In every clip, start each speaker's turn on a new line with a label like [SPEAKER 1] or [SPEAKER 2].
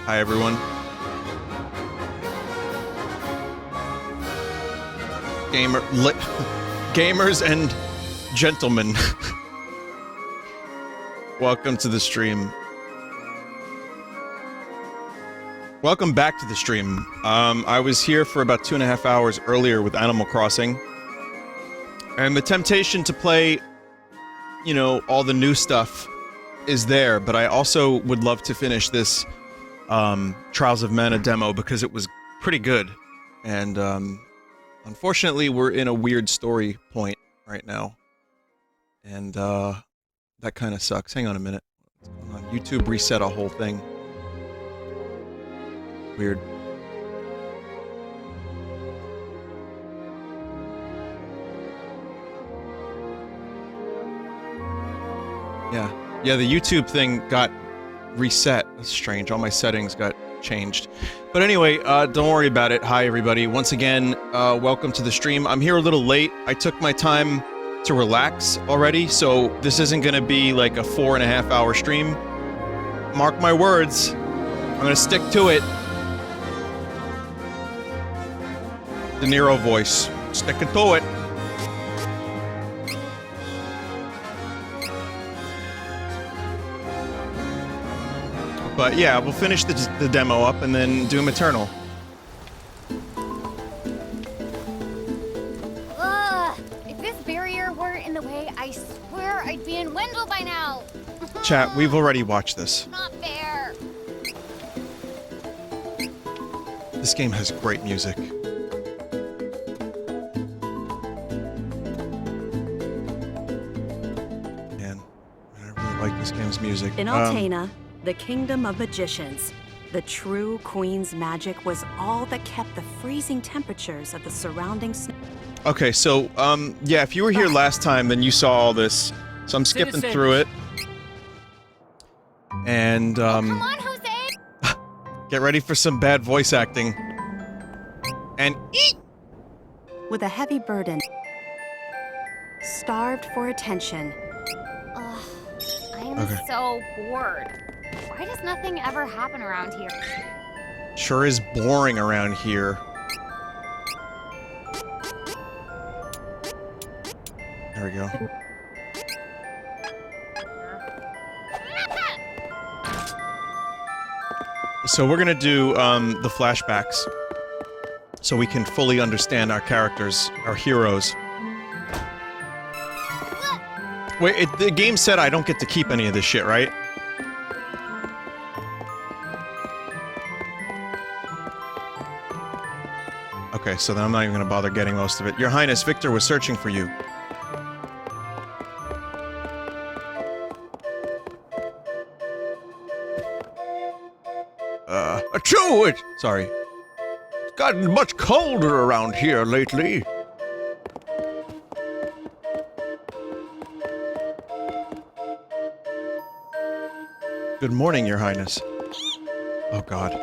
[SPEAKER 1] Hi, everyone. Gamers and gentlemen. Welcome to the stream. Welcome back to the stream. I was here for about 2.5 hours earlier with Animal Crossing. And the temptation to play, you know, all the new stuff is there, but I also would love to finish this Twiaws of Mana demo because it was pretty good. And unfortunately, we're in a weird story point right now. And that kind of sucks. Hang on a minute. What's going on? YouTube reset a whole thing. Weird. Yeah, the YouTube thing got reset. That's strange. All my settings got changed. But anyway, don't worry about it. Hi, everybody. Once again, welcome to the stream. I'm here a little late. I took my time to relax already, so this isn't gonna be like a 4.5 hour stream. Mark my words. I'm gonna stick to it. De Niro voice. Sticking to it. But yeah, we'll finish the demo up and then Doom Eternal.
[SPEAKER 2] If this barrier weren't in the way, I swear I'd be in Wendel by now.
[SPEAKER 1] Chat, we've already watched this.
[SPEAKER 2] Not fair.
[SPEAKER 1] This game has great music. Man, I really like this game's music.
[SPEAKER 3] In Altena, the kingdom of magicians, the true queen's magic was all that kept the freezing temperatures of the surrounding snow.
[SPEAKER 1] Okay, so, yeah, if you were here last time, then you saw all this. So I'm skipping through it. And,
[SPEAKER 2] Come on, Jose!
[SPEAKER 1] get ready for some bad voice acting. And eat!
[SPEAKER 3] With a heavy burden, starved for attention.
[SPEAKER 2] Ugh, I'm so bored. Why does nothing ever happen around here?
[SPEAKER 1] Sure is boring around here. There we go. So we're gonna do, the flashbacks. So we can fully understand our characters, our heroes. Wait, the game said I don't get to keep any of this shit, right? Okay, so then I'm not even gonna bother getting most of it. Your Highness, Victor was searching for you. Achoo! Sorry. It's gotten much colder around here lately. Good morning, Your Highness. Oh, God.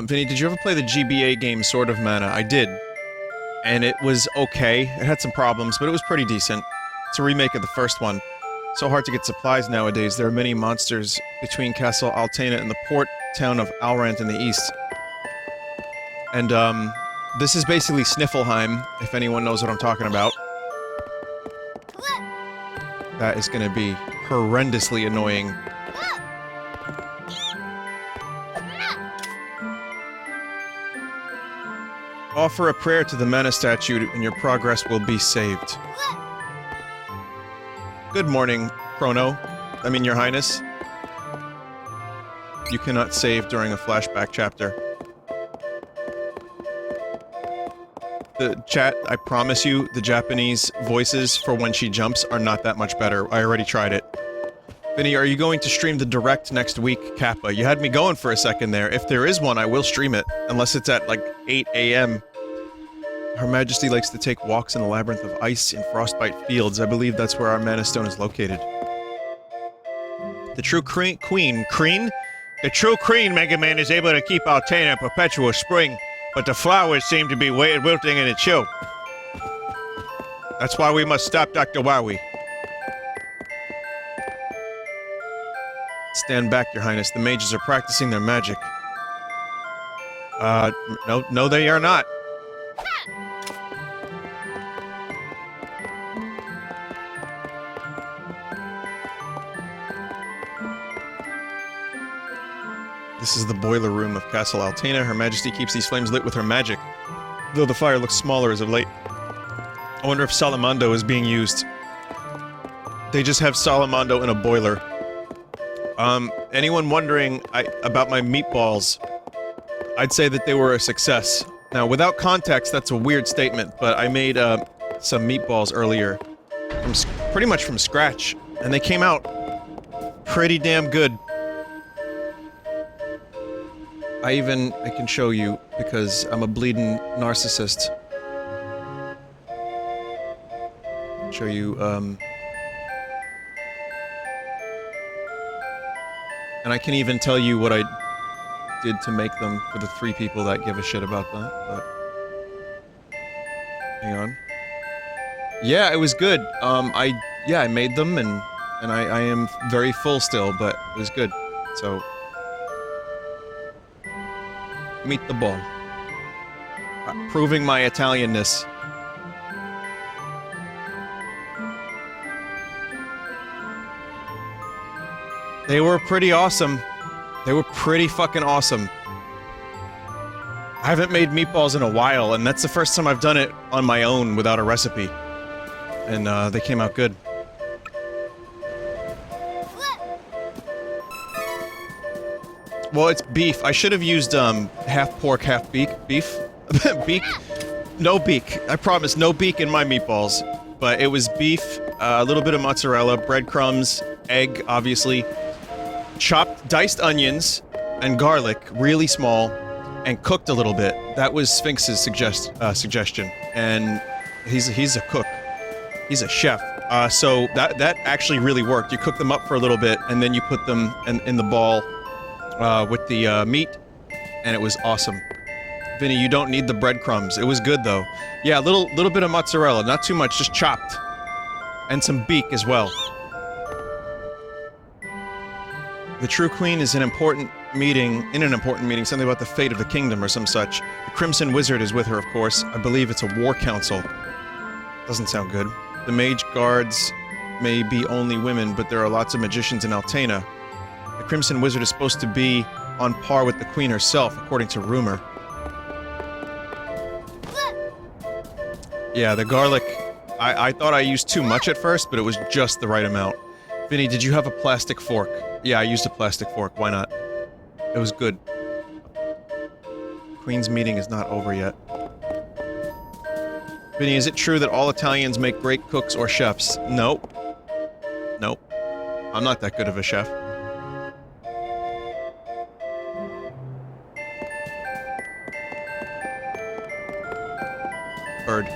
[SPEAKER 1] Vinny, did you ever play the GBA game Sword of Mana? I did. And it was okay. It had some problems, but it was pretty decent. It's a remake of the first one. So hard to get supplies nowadays. There are many monsters between Castle Altena and the port town of Alrant in the east. And, this is basically Sniffelheim, if anyone knows what I'm talking about. That is gonna be horrendously annoying. Offer a prayer to the Mana statue and your progress will be saved. Good morning, Chrono. I mean, Your Highness. You cannot save during a flashback chapter. The chat, I promise you, the Japanese voices for when she jumps are not that much better. I already tried it. Vinny, are you going to stream the Direct next week, Kappa? You had me going for a second there. If there is one, I will stream it. Unless it's at, like, 8 a.m. Her Majesty likes to take walks in the labyrinth of ice in Frostbite Fields. I believe that's where our Mana Stone is located. The true Queen, The true Queen Mega Man is able to keep Altena in perpetual spring, but the flowers seem to be wilting in a chill. That's why we must stop Dr. Wowie. Stand back, Your Highness. The mages are practicing their magic. No, they are not. This is the boiler room of Castle Altena. Her Majesty keeps these flames lit with her magic, though the fire looks smaller as of late. I wonder if Salamando is being used. They just have Salamando in a boiler. Anyone wondering about my meatballs? I'd say that they were a success. Now, without context, that's a weird statement, but I made, some meatballs earlier. Pretty much from scratch, and they came out pretty damn good. I can show you, because I'm a bleeding narcissist. Show you, and I can even tell you what I did to make them for the 3 people that give a shit about that, but... Hang on. Yeah, it was good. I made them, and I am very full still, but it was good. So... Meet the ball. Proving my Italianness. They were pretty awesome. They were pretty fucking awesome. I haven't made meatballs in a while, and that's the first time I've done it on my own without a recipe. And, they came out good. Well, it's beef. I should have used, half pork, half beef. Beef? Beak? No beak. I promise, no beak in my meatballs. But it was beef, a little bit of mozzarella, breadcrumbs, egg, obviously, chopped, diced onions, and garlic, really small, and cooked a little bit. That was Sphinx's suggestion. And he's a cook. He's a chef. So that actually really worked. You cook them up for a little bit, and then you put them in the ball, with the, meat, and it was awesome. Vinny, you don't need the breadcrumbs. It was good, though. Yeah, a little bit of mozzarella, not too much, just chopped. And some beak as well. The True Queen is in an important meeting, something about the fate of the kingdom or some such. The Crimson Wizard is with her, of course. I believe it's a war council. Doesn't sound good. The mage guards may be only women, but there are lots of magicians in Altena. The Crimson Wizard is supposed to be on par with the Queen herself, according to rumor. Yeah, the garlic... I thought I used too much at first, but it was just the right amount. Vinny, did you have a plastic fork? Yeah, I used a plastic fork. Why not? It was good. Queen's meeting is not over yet. Vinny, is it true that all Italians make great cooks or chefs? Nope. Nope. I'm not that good of a chef. Bird.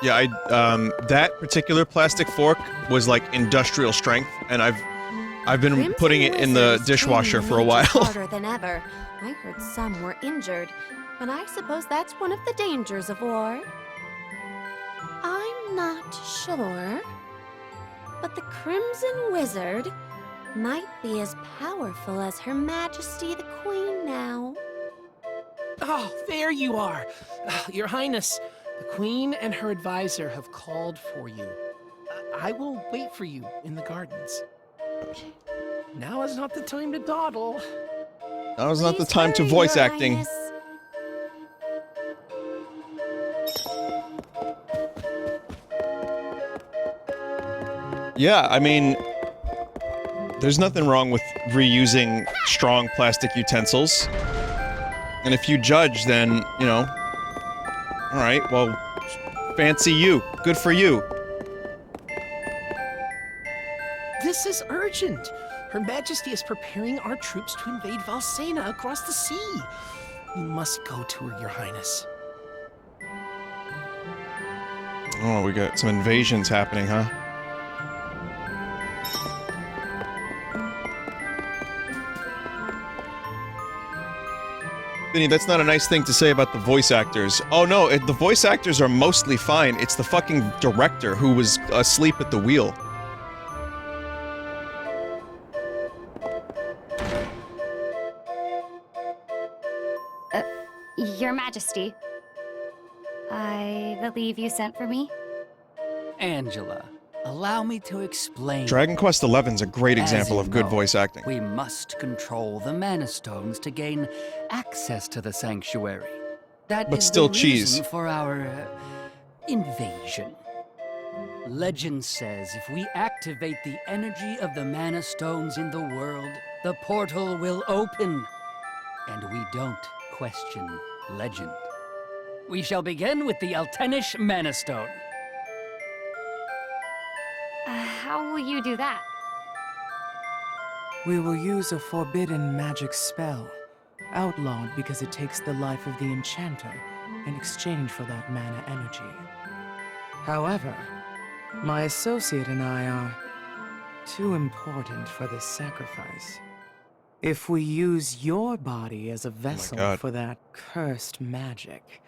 [SPEAKER 1] Yeah, that particular plastic fork was like industrial strength, and I've been putting it in the dishwasher for a while.
[SPEAKER 3] Harder than ever. I heard some were injured, but I suppose that's one of the dangers of war. I'm not sure, but the Crimson Wizard might be as powerful as Her Majesty the Queen now.
[SPEAKER 4] Oh, there you are. Your Highness, the Queen and her advisor have called for you. I will wait for you in the gardens. Now is not the time to dawdle.
[SPEAKER 1] Now is not the time to voice acting.
[SPEAKER 3] Highness.
[SPEAKER 1] Yeah, I mean, there's nothing wrong with reusing strong plastic utensils. And if you judge, then, you know, alright, well, fancy you. Good for you.
[SPEAKER 4] This is urgent. Her Majesty is preparing our troops to invade Valsena across the sea. We must go to her, Your Highness.
[SPEAKER 1] Oh, we got some invasions happening, huh? Vinny, that's not a nice thing to say about the voice actors. Oh no, the voice actors are mostly fine. It's the fucking director who was asleep at the wheel.
[SPEAKER 2] Your Majesty. I believe you sent for me?
[SPEAKER 5] Angela, allow me to explain.
[SPEAKER 1] Dragon Quest XI's a great
[SPEAKER 5] As
[SPEAKER 1] example
[SPEAKER 5] you
[SPEAKER 1] of good
[SPEAKER 5] know,
[SPEAKER 1] voice acting.
[SPEAKER 5] We must control the Mana Stones to gain access to the sanctuary. That
[SPEAKER 1] But
[SPEAKER 5] is
[SPEAKER 1] still
[SPEAKER 5] the
[SPEAKER 1] cheese.
[SPEAKER 5] reason for our invasion. Legend says if we activate the energy of the Mana Stones in the world, the portal will open. And we don't question legend. We shall begin with the Altenish Mana Stone.
[SPEAKER 2] How will you do that?
[SPEAKER 6] We will use a forbidden magic spell, outlawed because it takes the life of the enchanter in exchange for that mana energy. However, my associate and I are too important for this sacrifice. If we use your body as a vessel
[SPEAKER 1] God.
[SPEAKER 6] for that cursed magic,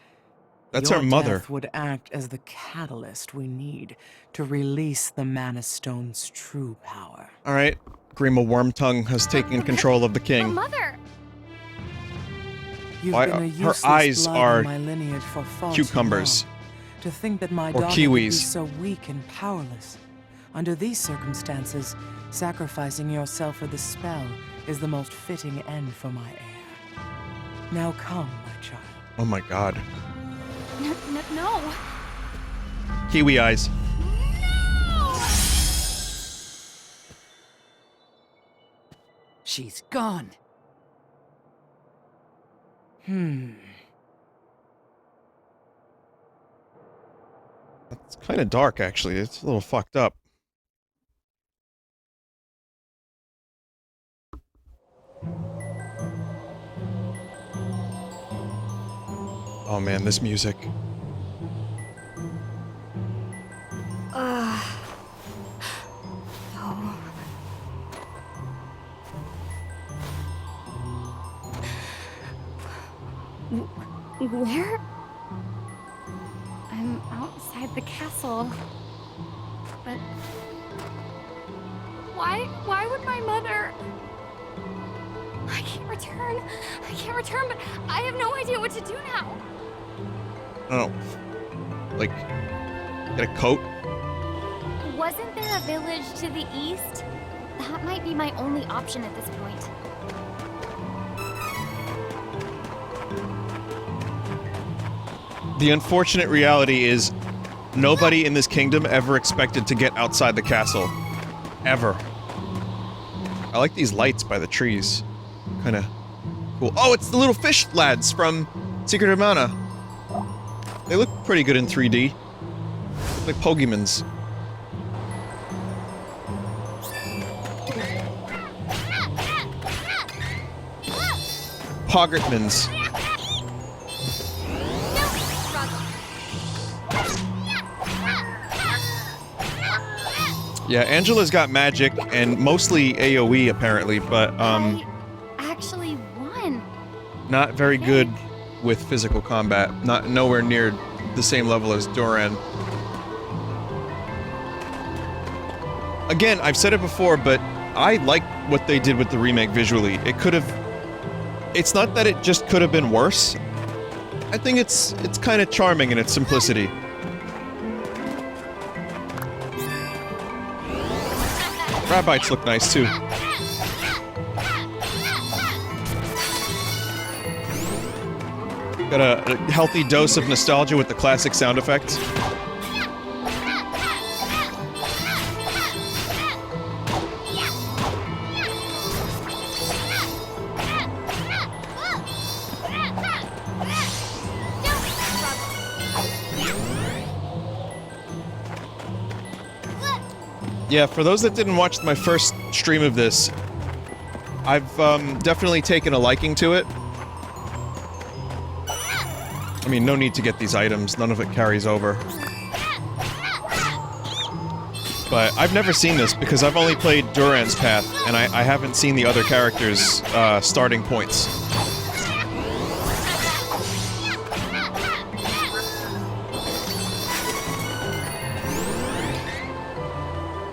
[SPEAKER 1] That's
[SPEAKER 6] your
[SPEAKER 1] our mother.
[SPEAKER 6] death would act as the catalyst we need to release the Mana Stone's true power.
[SPEAKER 1] Alright, Grima Wormtongue has taken control of the
[SPEAKER 2] Her
[SPEAKER 1] king.
[SPEAKER 2] mother!
[SPEAKER 6] You've
[SPEAKER 1] Why
[SPEAKER 6] been a
[SPEAKER 1] her
[SPEAKER 6] useless
[SPEAKER 1] eyes
[SPEAKER 6] blood in
[SPEAKER 1] are
[SPEAKER 6] my lineage for far too
[SPEAKER 1] cucumbers.
[SPEAKER 6] long. To think that my
[SPEAKER 1] Or
[SPEAKER 6] daughter could be
[SPEAKER 1] kiwis.
[SPEAKER 6] so weak and powerless. Under these circumstances, sacrificing yourself for the spell is the most fitting end for my heir. Now come, my child.
[SPEAKER 1] Oh my god.
[SPEAKER 2] No!
[SPEAKER 1] Kiwi eyes.
[SPEAKER 5] She's gone.
[SPEAKER 1] It's kind of dark, actually. It's a little fucked up. Oh man, this music.
[SPEAKER 2] Where? I'm outside the castle. But... Why would my mother... I can't return, but I have no idea what to do now.
[SPEAKER 1] I don't know. Like, get a coat?
[SPEAKER 2] Wasn't there a village to the east? That might be my only option at this point.
[SPEAKER 1] The unfortunate reality is, nobody in this kingdom ever expected to get outside the castle. Ever. I like these lights by the trees. Kinda cool. Oh, it's the little fish lads from Secret of Mana. They look pretty good in 3D. Like Pokemons. Poggertmans. Yeah, Angela's got magic and mostly AoE apparently, but
[SPEAKER 2] I actually won.
[SPEAKER 1] not very good with physical combat. Nowhere near the same level as Duran. Again, I've said it before, but I like what they did with the remake visually. It could have... It's not that it just could have been worse. I think it's kind of charming in its simplicity. Rabbites look nice too. Got a healthy dose of nostalgia with the classic sound effects. Yeah, for those that didn't watch my first stream of this, I've definitely taken a liking to it. I mean, no need to get these items, none of it carries over. But I've never seen this because I've only played Duran's path, and I haven't seen the other characters' starting points.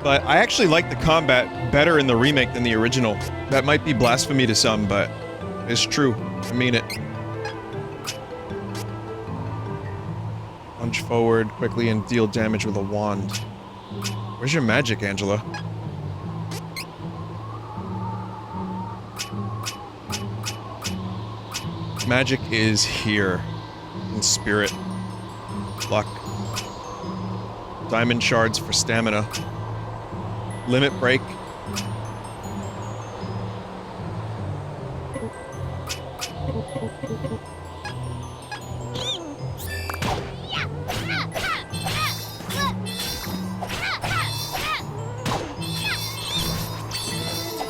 [SPEAKER 1] But I actually like the combat better in the remake than the original. That might be blasphemy to some, but it's true. I mean it. Punch forward quickly and deal damage with a wand. Where's your magic, Angela? Magic is here. In spirit. Luck. Diamond shards for stamina. Limit break.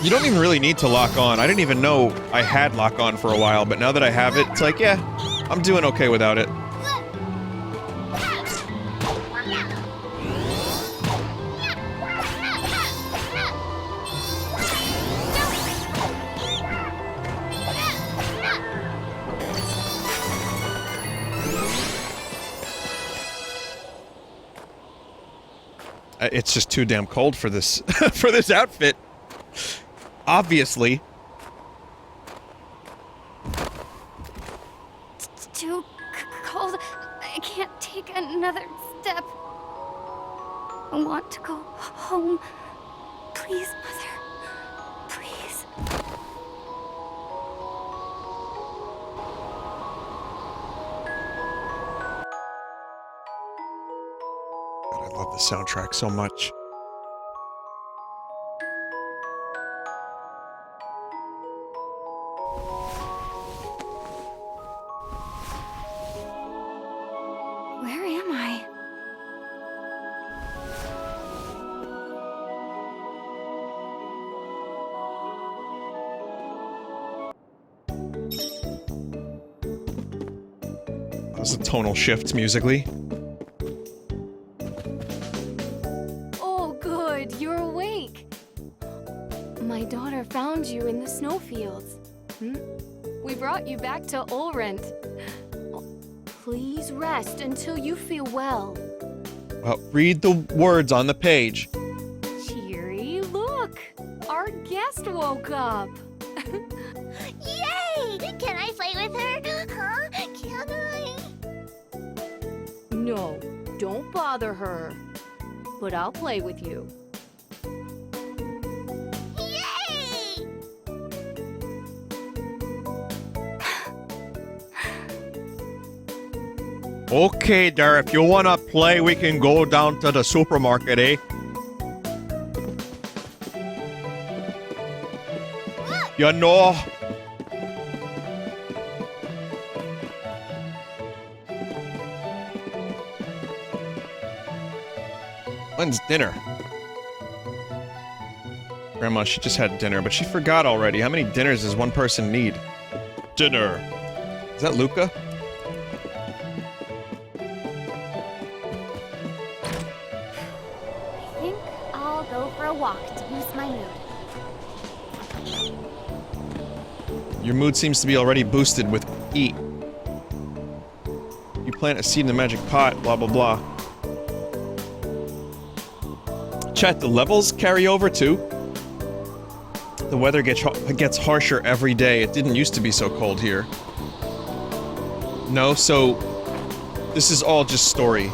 [SPEAKER 1] You don't even really need to lock on. I didn't even know I had lock on for a while, but now that I have it, it's like, yeah, I'm doing okay without it. It's just too damn cold for this, for this outfit. Obviously.
[SPEAKER 2] It's too cold. I can't take another step. I want to go home. Please, Mother. Please.
[SPEAKER 1] God, I love the soundtrack so much.
[SPEAKER 2] Where am I?
[SPEAKER 1] That was a tonal shift musically.
[SPEAKER 2] Oh, good. You're awake. My daughter found you in the snowfields. We brought you back to Ulrent. Please rest until you feel well.
[SPEAKER 1] Well, read the words on the page.
[SPEAKER 2] Cheery, look! Our guest woke up!
[SPEAKER 7] Yay! Can I play with her? Huh? Can I?
[SPEAKER 2] No, don't bother her. But I'll play with you.
[SPEAKER 7] Yay!
[SPEAKER 1] Okay, there, if you wanna play, we can go down to the supermarket, eh? You know... When's dinner? Grandma, she just had dinner, but she forgot already. How many dinners does one person need? Dinner. Is that Luca?
[SPEAKER 7] I think I'll go for a walk to boost my mood.
[SPEAKER 1] Your mood seems to be already boosted with eat. You plant a seed in the magic pot, blah blah blah. Chat, the levels carry over too. The weather gets harsher every day. It didn't used to be so cold here. No, so this is all just story.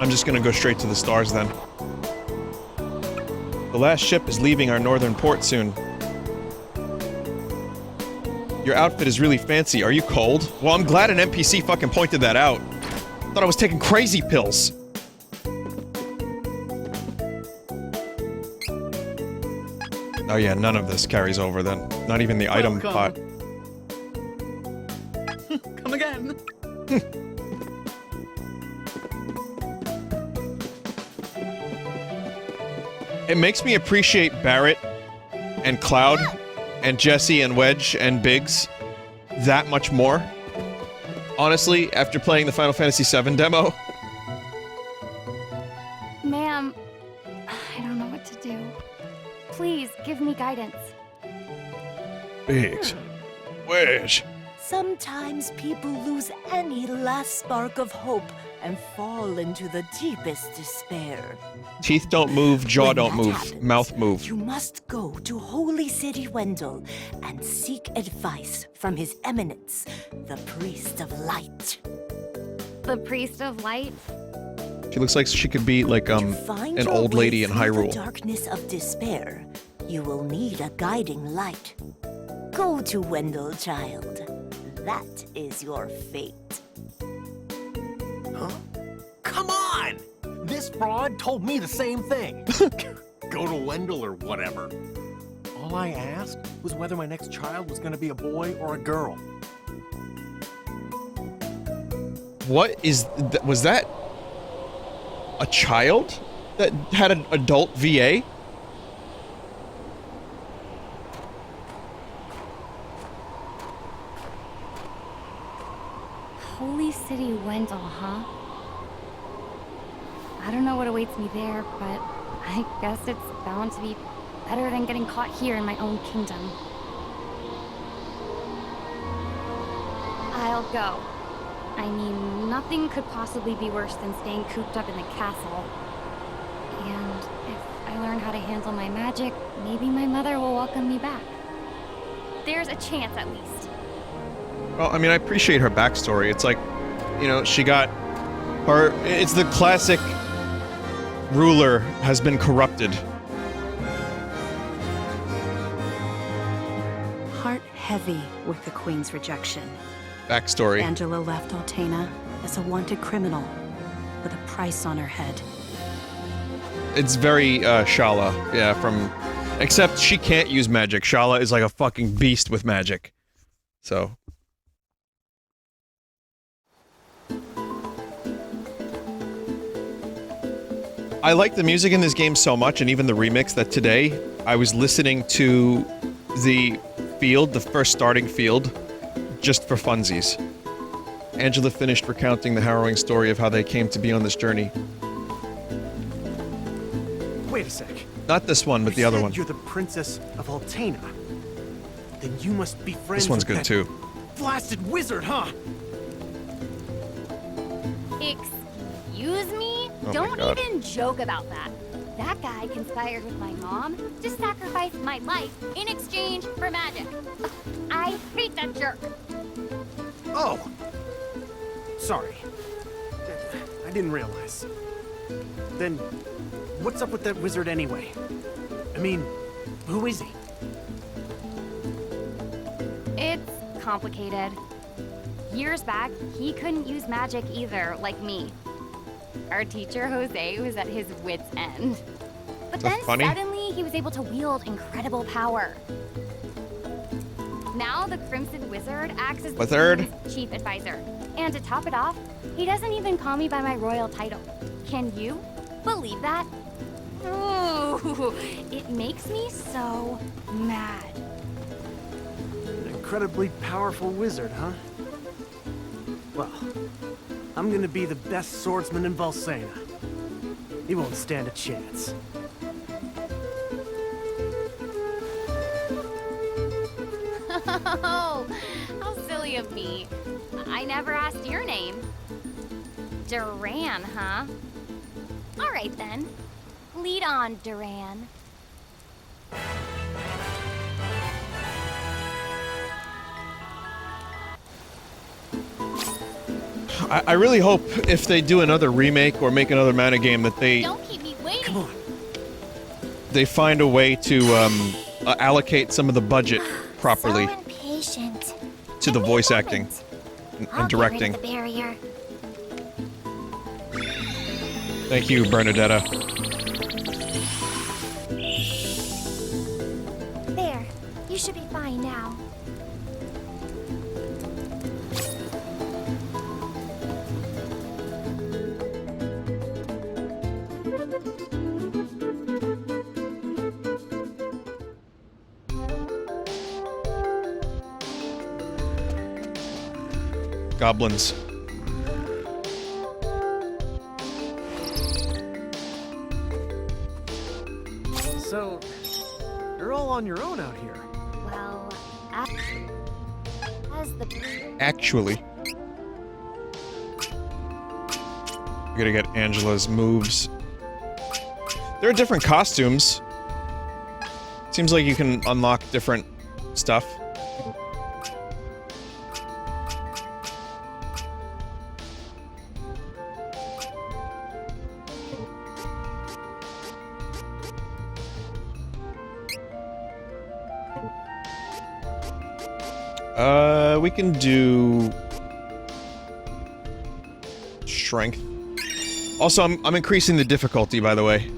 [SPEAKER 1] I'm just gonna go straight to the stars then. The last ship is leaving our northern port soon. Your outfit is really fancy. Are you cold? Well, I'm glad an NPC fucking pointed that out. Thought I was taking crazy pills. Oh yeah, none of this carries over then. Not even the item pot.
[SPEAKER 6] Come again.
[SPEAKER 1] It makes me appreciate Barrett and Cloud and Jesse and Wedge and Biggs that much more. Honestly, after playing the Final Fantasy VII demo.
[SPEAKER 2] Ma'am, I don't know what to do. Please, give me guidance.
[SPEAKER 1] Biggs. Wedge.
[SPEAKER 8] Sometimes people lose any last spark of hope and fall into the deepest despair.
[SPEAKER 1] Teeth don't move, jaw
[SPEAKER 8] When
[SPEAKER 1] don't
[SPEAKER 8] that
[SPEAKER 1] move,
[SPEAKER 8] happens,
[SPEAKER 1] mouth move.
[SPEAKER 8] You must go to Holy City Wendel and seek advice from His Eminence, the Priest of Light.
[SPEAKER 2] The Priest of Light?
[SPEAKER 1] She looks like she could be like
[SPEAKER 8] To find
[SPEAKER 1] an
[SPEAKER 8] your
[SPEAKER 1] old
[SPEAKER 8] way
[SPEAKER 1] lady in
[SPEAKER 8] through
[SPEAKER 1] Hyrule.
[SPEAKER 8] the darkness of despair, you will need a guiding light. Go to Wendel, child. That is your fate.
[SPEAKER 9] Huh? Come on! This fraud told me the same thing. Go to Wendel or whatever. All I asked was whether my next child was gonna be a boy or a girl.
[SPEAKER 1] What is was that a child that had an adult VA?
[SPEAKER 2] Holy City Wendel, huh? I don't know what awaits me there, but I guess it's bound to be better than getting caught here in my own kingdom. I'll go. I mean, nothing could possibly be worse than staying cooped up in the castle. And if I learn how to handle my magic, maybe my mother will welcome me back. There's a chance, at least.
[SPEAKER 1] Well, I mean, I appreciate her backstory. It's like, you know, she got her. It's the classic ruler has been corrupted.
[SPEAKER 3] Heart heavy with the Queen's rejection.
[SPEAKER 1] Backstory.
[SPEAKER 3] Angela left Altena as a wanted criminal with a price on her head.
[SPEAKER 1] It's very Shala, yeah. From, except she can't use magic. Shala is like a fucking beast with magic. So. I like the music in this game so much, and even the remix, that today I was listening to the field, the first starting field, just for funsies. Angela finished recounting the harrowing story of how they came to be on this journey.
[SPEAKER 9] Wait a sec.
[SPEAKER 1] Not this one, but the other one.
[SPEAKER 9] You're the Princess of Altena. Then you must be friends
[SPEAKER 1] This one's
[SPEAKER 9] with
[SPEAKER 1] good
[SPEAKER 9] that
[SPEAKER 1] too.
[SPEAKER 9] blasted wizard, huh?
[SPEAKER 2] Excuse me?
[SPEAKER 1] Oh my
[SPEAKER 2] Don't
[SPEAKER 1] God.
[SPEAKER 2] even joke about that. That guy conspired with my mom to sacrifice my life in exchange for magic. I hate that jerk.
[SPEAKER 9] Oh! Sorry. I didn't realize. Then, what's up with that wizard anyway? I mean, who is he?
[SPEAKER 2] It's complicated. Years back, he couldn't use magic either, like me. Our teacher, Jose, was at his wit's end. But
[SPEAKER 1] That's
[SPEAKER 2] then
[SPEAKER 1] funny.
[SPEAKER 2] suddenly, he was able to wield incredible power. Now the Crimson Wizard acts as the
[SPEAKER 1] Wizard.
[SPEAKER 2] Queen's chief advisor. And to top it off, he doesn't even call me by my royal title. Can you believe that? Ooh, it makes me so mad.
[SPEAKER 9] An incredibly powerful wizard, huh? Well, I'm gonna be the best swordsman in Valsena. He won't stand a chance.
[SPEAKER 2] Oh, how silly of me. I never asked your name. Duran, huh? All right then. Lead on, Duran.
[SPEAKER 1] I really hope if they do another remake or make another Mana game that they
[SPEAKER 2] Don't keep me waiting.
[SPEAKER 9] Come on.
[SPEAKER 1] they find a way to allocate some of the budget properly
[SPEAKER 7] So impatient.
[SPEAKER 1] to the
[SPEAKER 7] Give me a
[SPEAKER 1] voice
[SPEAKER 7] moment.
[SPEAKER 1] acting
[SPEAKER 7] I'll
[SPEAKER 1] and
[SPEAKER 7] get rid of
[SPEAKER 1] directing.
[SPEAKER 7] the barrier.
[SPEAKER 1] Thank you, Bernadetta.
[SPEAKER 7] There. You should be fine now.
[SPEAKER 1] Goblins.
[SPEAKER 9] So, you're all on your own out here.
[SPEAKER 7] Well, as Has the
[SPEAKER 1] Actually. We gotta get Angela's moves. There are different costumes. Seems like you can unlock different stuff. We can do strength. Also, I'm increasing the difficulty, by the way.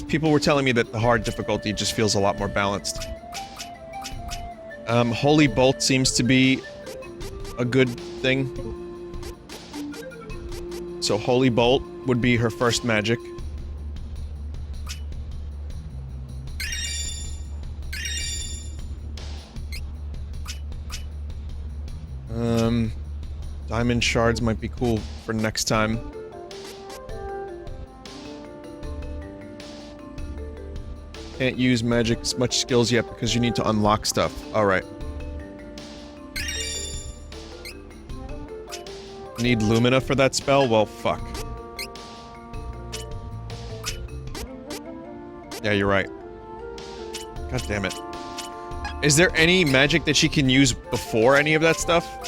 [SPEAKER 1] People were telling me that the hard difficulty just feels a lot more balanced. Holy Bolt seems to be a good thing. So Holy Bolt would be her first magic. Diamond shards might be cool for next time. Can't use magic's much skills yet because you need to unlock stuff. Alright. Need Lumina for that spell? Well, fuck. Yeah, you're right. God damn it. Is there any magic that she can use before any of that stuff?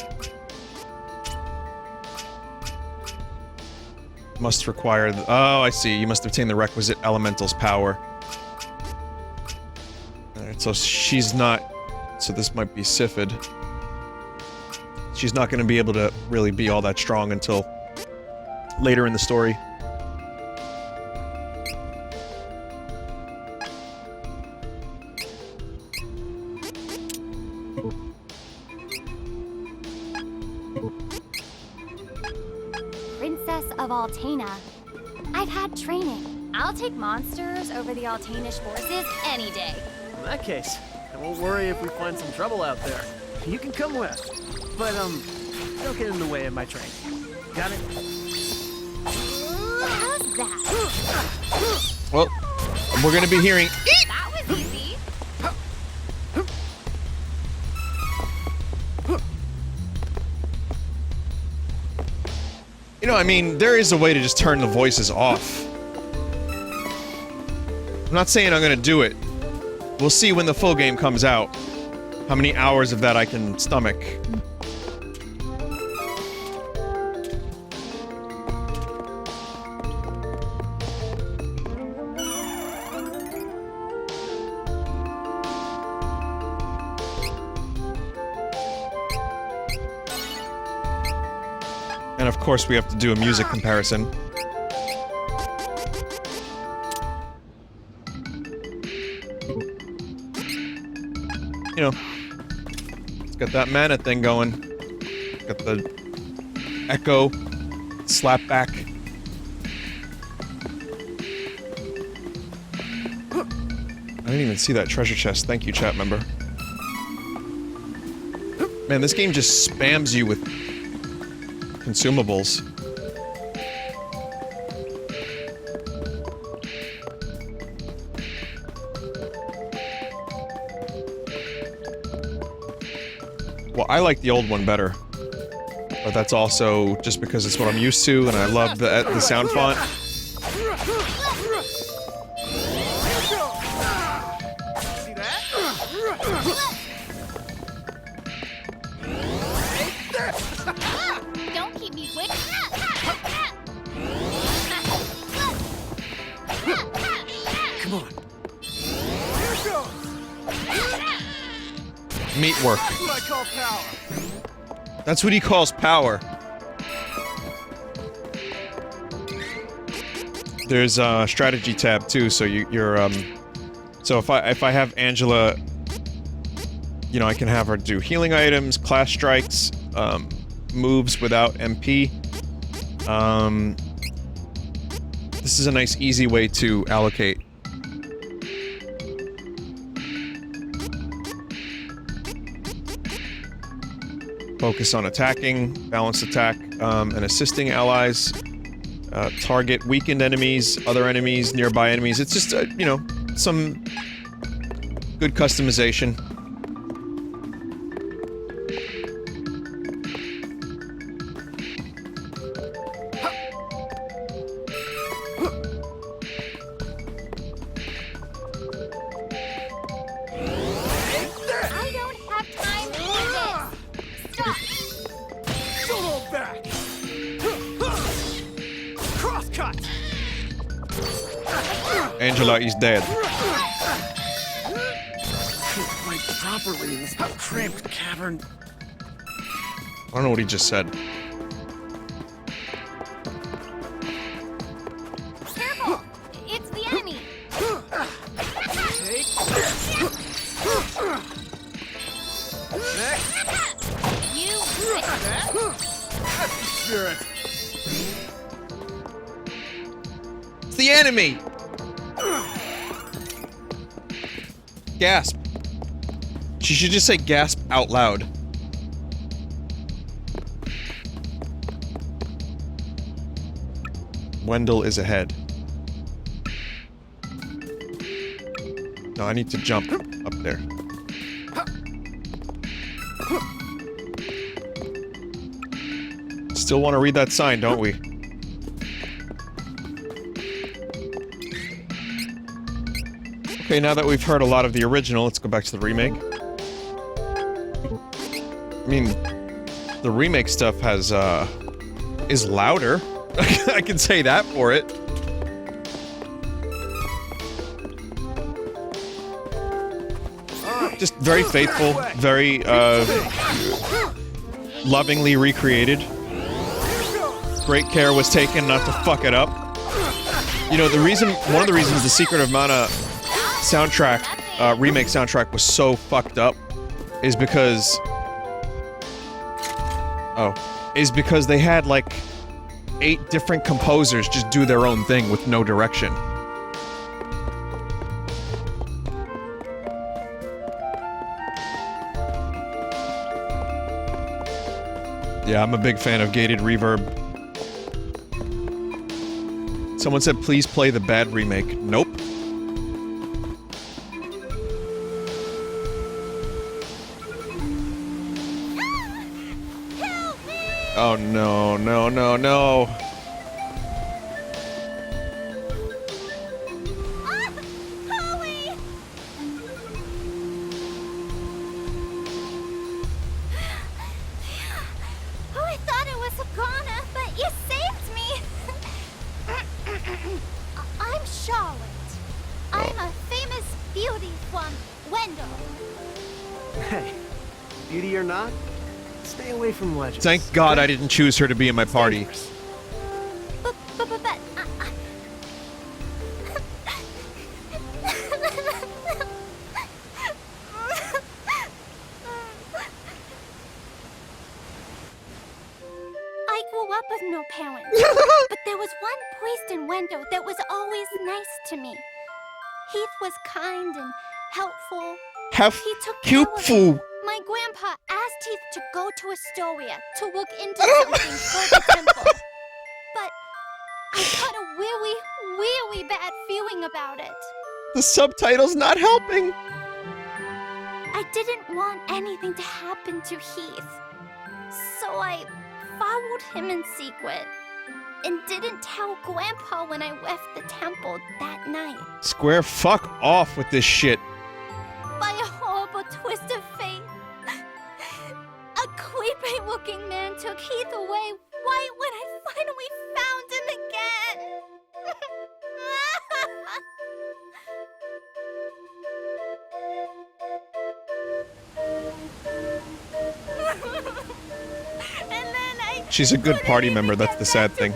[SPEAKER 1] Must require oh, I see. You must obtain the requisite elemental's power. Alright, so she's not... So this might be Sifid. She's not gonna be able to really be all that strong until later in the story.
[SPEAKER 7] Princess of Altena. I've had training. I'll take monsters over the Altanish forces any day.
[SPEAKER 10] In that case, I won't worry if we find some trouble out there. You can come with. But, don't get in the way of my training. Got it?
[SPEAKER 7] How's that?
[SPEAKER 1] Well, we're gonna be hearing...
[SPEAKER 7] That was easy.
[SPEAKER 1] You know, I mean, there is a way to just turn the voices off. I'm not saying I'm gonna do it. We'll see when the full game comes out. How many hours of that I can stomach. And of course we have to do a music comparison. You know, it's got that mana thing going. Got the echo, slap back. I didn't even see that treasure chest. Thank you, chat member. Man, this game just spams you with consumables. Well, I like the old one better. But that's also just because it's what I'm used to, and I love the sound font.
[SPEAKER 10] See that?
[SPEAKER 7] Don't keep me waiting.
[SPEAKER 10] Come on.
[SPEAKER 1] Meat work.
[SPEAKER 10] That's what I call power.
[SPEAKER 1] That's what he calls power. There's a strategy tab too, so you're so if I have Angela, you know, I can have her do healing items, class strikes, moves without MP. This is a nice easy way to allocate. Focus on attacking, balanced attack, and assisting allies. target weakened enemies, other enemies, nearby enemies. It's just, you know, some good customization.
[SPEAKER 7] I don't have time for this. Stop.
[SPEAKER 10] Solo back! Crosscut!
[SPEAKER 1] Angela is dead.
[SPEAKER 10] Can't fight properly in this cramped cavern.
[SPEAKER 1] I don't know what he just said.
[SPEAKER 7] Careful. It's the enemy. You
[SPEAKER 10] Spirit.
[SPEAKER 1] It's the enemy! Gasp. She should just say gasp out loud. Wendel is ahead. No, I need to jump up there. Still want to read that sign, don't we? Okay, now that we've heard a lot of the original, let's go back to the remake. I mean, the remake stuff has, is louder. I can say that for it. Just very faithful, very, lovingly recreated. Great care was taken not to fuck it up. You know, one of the reasons the Secret of Mana soundtrack, remake soundtrack was so fucked up is because... is because they had, like, 8 different composers just do their own thing with no direction. Yeah, I'm a big fan of gated reverb. Someone said, please play the bad remake. Nope. Oh no, no, no, no.
[SPEAKER 7] Chloe! Oh, I thought it was a goner, but you saved me. I'm Charlotte. I'm a famous beauty from Wendel.
[SPEAKER 10] Hey, beauty or not, stay away from legends.
[SPEAKER 1] Thank God I didn't choose her to be in my party.
[SPEAKER 7] But I grew up with no parents, but there was one priest in Wendel that was always nice to me. Heath was kind and helpful. He took care of me. My grandpa asked Heath to go to Astoria to look into something for the temple. But I got a really, really bad feeling about it.
[SPEAKER 1] The subtitle's not helping.
[SPEAKER 7] I didn't want anything to happen to Heath. So I followed him in secret and didn't tell Grandpa when I left the temple that night.
[SPEAKER 1] Square, fuck off with this shit.
[SPEAKER 7] By a horrible twist of fate, a creepy-looking man took Heath away right when I finally found him again. And then
[SPEAKER 1] She's a good party member, that's the sad thing.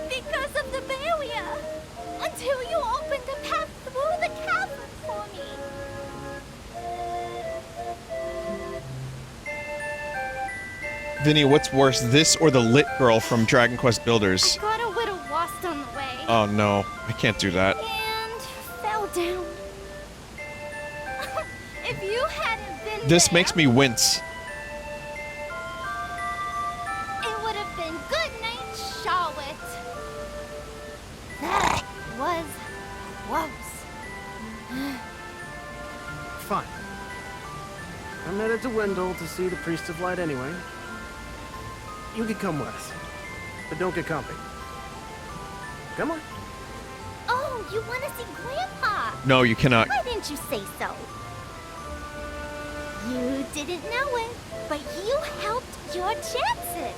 [SPEAKER 7] Because of the barrier, until you opened a path through the cavern for me.
[SPEAKER 1] Vinny, what's worse, this or the lit girl from Dragon Quest Builders?
[SPEAKER 7] I got a little lost on the way.
[SPEAKER 1] Oh no, I can't do that.
[SPEAKER 7] And fell down. If you hadn't been
[SPEAKER 1] This
[SPEAKER 7] there,
[SPEAKER 1] makes me wince.
[SPEAKER 7] it would have been good night, Charlotte.
[SPEAKER 10] I'm headed to Wendel to see the Priest of Light anyway. You can come with us, but don't get comfy. Come on.
[SPEAKER 7] Oh, you want to see Grandpa?
[SPEAKER 1] No, you cannot.
[SPEAKER 7] Why didn't you say so? You didn't know it, but you helped your chances.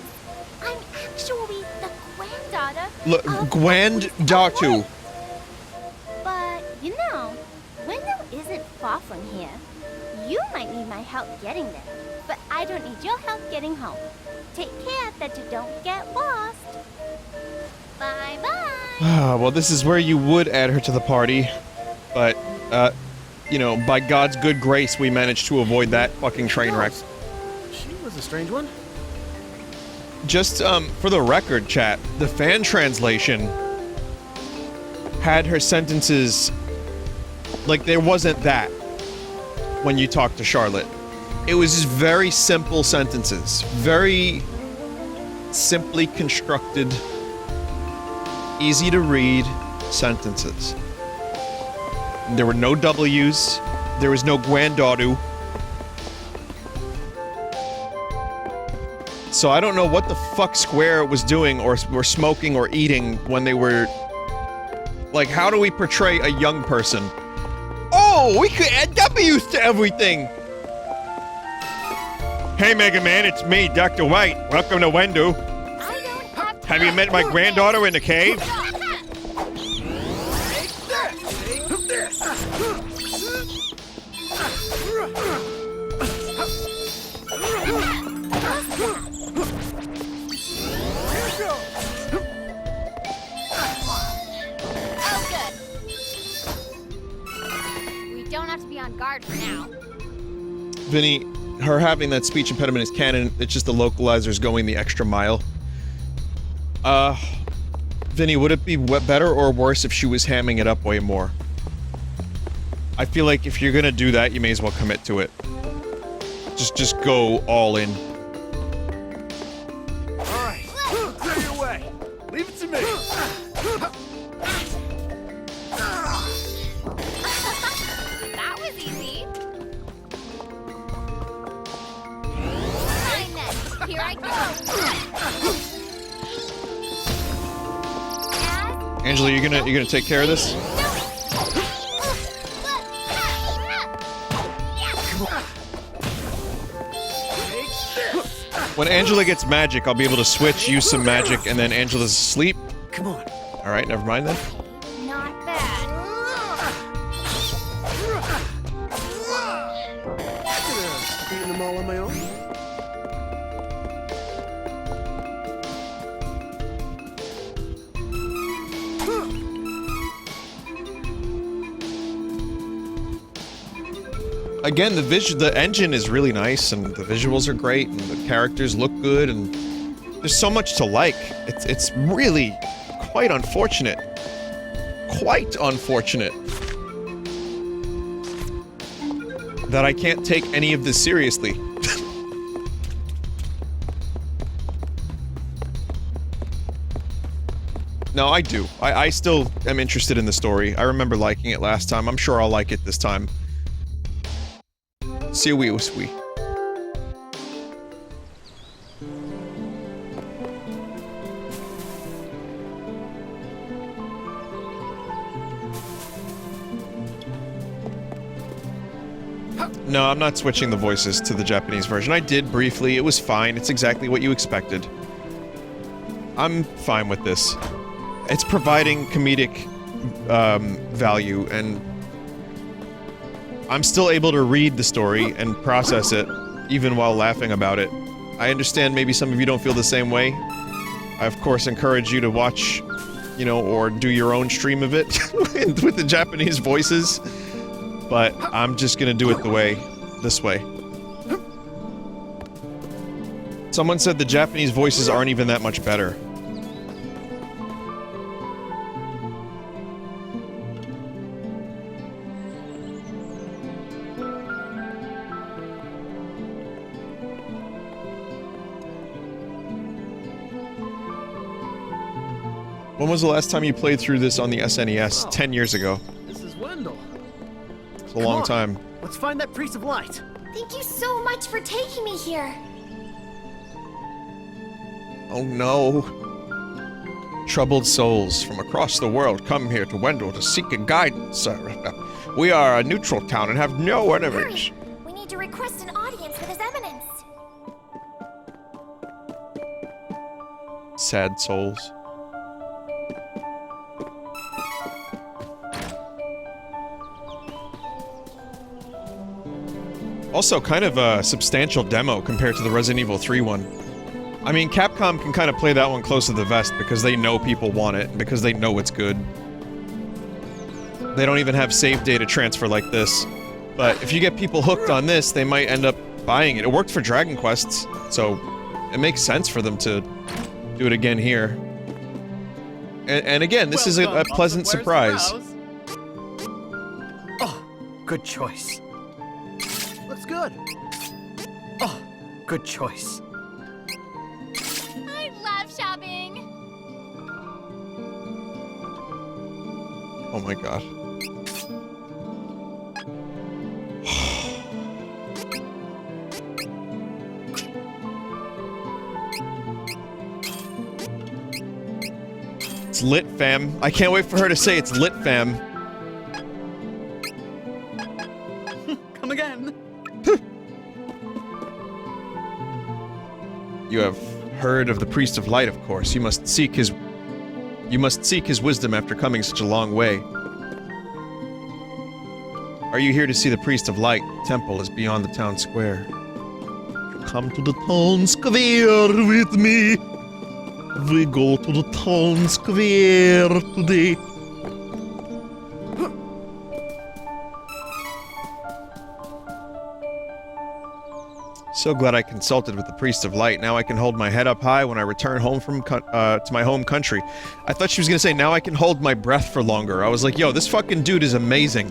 [SPEAKER 7] I'm actually the granddaughter
[SPEAKER 1] Look,
[SPEAKER 7] of
[SPEAKER 1] granddaughter.
[SPEAKER 7] But, you know, Wendel isn't far from here. You might need my help getting there, but I don't need your help getting home. Take care that you don't get lost. Bye-bye.
[SPEAKER 1] Well, this is where you would add her to the party, but, you know, by God's good grace, we managed to avoid that fucking train wreck.
[SPEAKER 10] She was a strange one.
[SPEAKER 1] Just, for the record, chat, the fan translation had her sentences, like, there wasn't that when you talk to Charlotte. It was just very simple sentences. Very simply constructed, easy to read sentences. There were no W's. There was no granddaughter. So I don't know what the fuck Square was doing or were smoking or eating when they were... Like, how do we portray a young person? Oh, we could add W's to everything! Hey, Mega Man, it's me, Dr. White. Welcome to Wendel.
[SPEAKER 7] I don't have time.
[SPEAKER 1] Have you met my granddaughter in the cave?
[SPEAKER 2] On guard for now.
[SPEAKER 1] Vinny, her having that speech impediment is canon. It's just the localizers going the extra mile. Vinny, would it be better or worse if she was hamming it up way more? I feel like if you're gonna do that, you may as well commit to it. Just go all in.
[SPEAKER 10] Alright, clear your way. Leave it to me.
[SPEAKER 2] Here I go.
[SPEAKER 1] Angela, you're gonna take care of this? When Angela gets magic, I'll be able to switch, use some magic, and then Angela's asleep.
[SPEAKER 10] Come on.
[SPEAKER 1] Alright, never mind then.
[SPEAKER 2] Not bad.
[SPEAKER 10] Beating them all on my own.
[SPEAKER 1] Again, the engine is really nice, and the visuals are great, and the characters look good, and there's so much to like. It's really quite unfortunate. Quite unfortunate that I can't take any of this seriously. No, I do. I still am interested in the story. I remember liking it last time. I'm sure I'll like it this time. See we. No, I'm not switching the voices to the Japanese version. I did briefly. It was fine. It's exactly what you expected. I'm fine with this. It's providing comedic value, and I'm still able to read the story and process it, even while laughing about it. I understand maybe some of you don't feel the same way. I, of course, encourage you to watch, you know, or do your own stream of it with the Japanese voices, but I'm just gonna do it this way. Someone said the Japanese voices aren't even that much better. When was the last time you played through this on the SNES? 10 years ago.
[SPEAKER 10] This is Wendel.
[SPEAKER 1] It's a long time.
[SPEAKER 10] Let's find that Priest of Light.
[SPEAKER 7] Thank you so much for taking me here.
[SPEAKER 1] Oh no. Troubled souls from across the world come here to Wendel to seek a guidance. We are a neutral town and have no enemies.
[SPEAKER 7] Hurry! We need to request an audience with His Eminence.
[SPEAKER 1] Sad souls. Also, kind of a substantial demo compared to the Resident Evil 3 one. I mean, Capcom can kind of play that one close to the vest because they know people want it, and because they know it's good. They don't even have save data transfer like this. But if you get people hooked on this, they might end up buying it. It worked for Dragon Quests, so it makes sense for them to do it again here. And again, this is a pleasant surprise.
[SPEAKER 10] Oh, good choice. Looks good. Oh, good choice.
[SPEAKER 7] I love shopping.
[SPEAKER 1] Oh my god. It's lit, fam. I can't wait for her to say it's lit, fam.
[SPEAKER 10] Come again.
[SPEAKER 1] You have heard of the Priest of Light, of course. You must seek his wisdom after coming such a long way. Are you here to see the Priest of Light? The temple is beyond the town square. Come to the town square with me. We go to the town square today. So glad I consulted with the Priest of Light. Now I can hold my head up high when I return home from to my home country. I thought she was gonna say, now I can hold my breath for longer. I was like, yo, this fucking dude is amazing.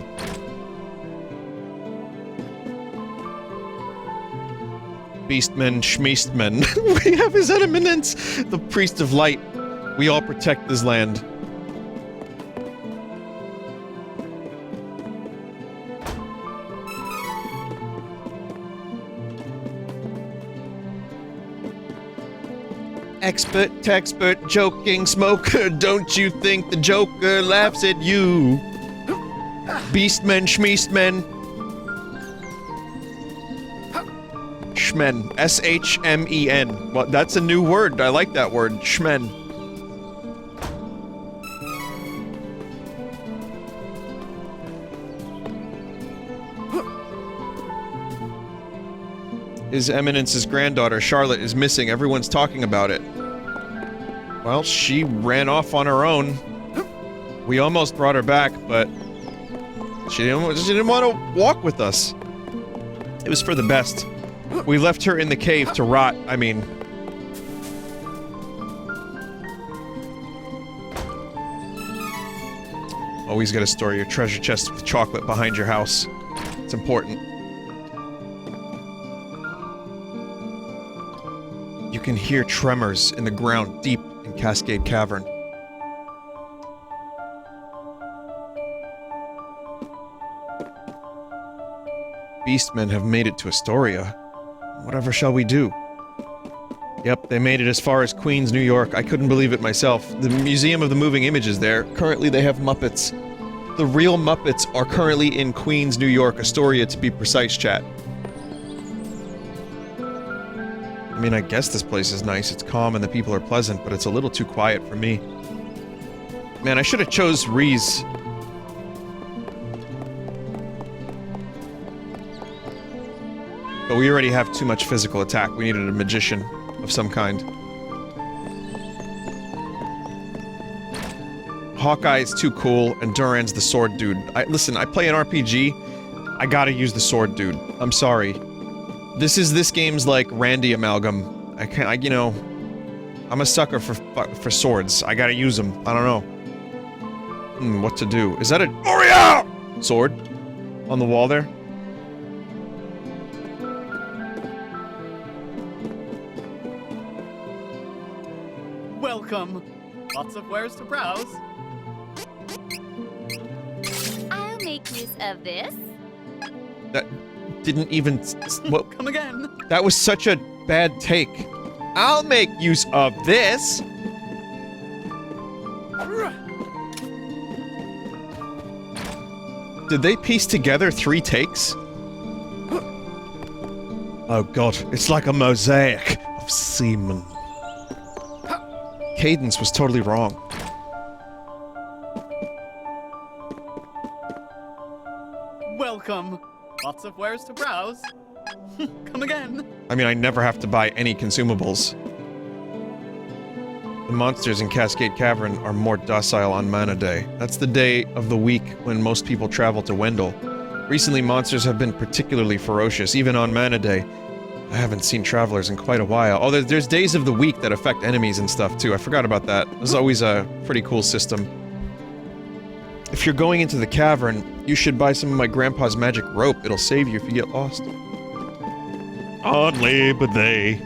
[SPEAKER 1] Beastmen, Schmeastmen. We have His Eminence, the Priest of Light. We all protect this land. Expert, texpert, joking, smoker, don't you think the Joker laughs at you? Beastmen, Schmeastmen. Shmen. S-H-M-E-N. Well, that's a new word. I like that word. Shmen. His Eminence's granddaughter, Charlotte, is missing. Everyone's talking about it. Well, she ran off on her own. We almost brought her back, but she didn't want to walk with us. It was for the best. We left her in the cave to rot, I mean... Always gotta store your treasure chest with chocolate behind your house. It's important. You can hear tremors in the ground deep in Cascade Cavern. Beastmen have made it to Astoria. Whatever shall we do? Yep, they made it as far as Queens, New York. I couldn't believe it myself. The Museum of the Moving Images there. Currently they have Muppets. The real Muppets are currently in Queens, New York, Astoria to be precise, chat. I mean, I guess this place is nice. It's calm and the people are pleasant, but it's a little too quiet for me. Man, I should have chose Reese. But we already have too much physical attack. We needed a magician of some kind. Hawkeye's too cool, and Duran's the sword dude. Listen, I play an RPG. I gotta use the sword dude. I'm sorry. This game's like Randy amalgam. You know, I'm a sucker for swords. I gotta use them. I don't know. What to do? Is that a Oreo sword on the wall there?
[SPEAKER 10] Welcome. Lots of wares to browse.
[SPEAKER 7] I'll make use of this.
[SPEAKER 1] didn't even... What?
[SPEAKER 5] Come again.
[SPEAKER 1] That was such a bad take. I'll make use of this! Did they piece together 3 takes? Oh god, it's like a mosaic of semen. Cadence was totally wrong.
[SPEAKER 11] Welcome. Lots of wares to browse. Come again.
[SPEAKER 1] I mean, I never have to buy any consumables. The monsters in Cascade Cavern are more docile on Mana Day. That's the day of the week when most people travel to Wendel. Recently, monsters have been particularly ferocious, even on Mana Day. I haven't seen travelers in quite a while. Oh, there's days of the week that affect enemies and stuff, too. I forgot about that. This is always a pretty cool system. If you're going into the cavern, you should buy some of my grandpa's magic rope. It'll save you if you get lost. On Labor Day.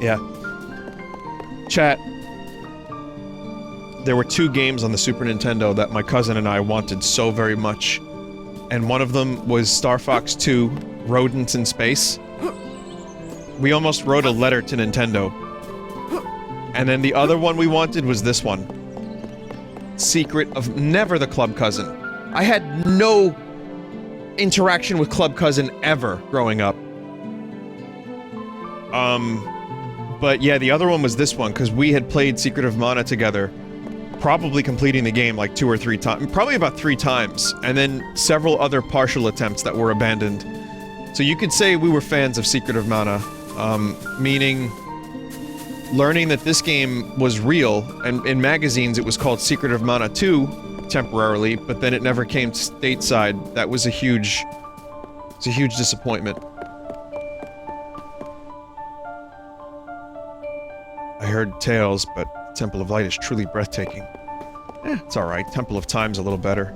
[SPEAKER 1] Yeah. Chat. There were 2 games on the Super Nintendo that my cousin and I wanted so very much. And one of them was Star Fox 2, Rodents in Space. We almost wrote a letter to Nintendo. And then the other one we wanted was this one. Secret of Never the Club Cousin. I had no interaction with Club Cousin ever growing up. But yeah, the other one was this one, because we had played Secret of Mana together, probably completing the game like 2 or 3 times, probably about 3 times, and then several other partial attempts that were abandoned. So you could say we were fans of Secret of Mana, meaning learning that this game was real, and in magazines it was called Secret of Mana 2, temporarily, but then it never came stateside. That was a huge disappointment. I heard tales, but Temple of Light is truly breathtaking. It's alright. Temple of Time's a little better.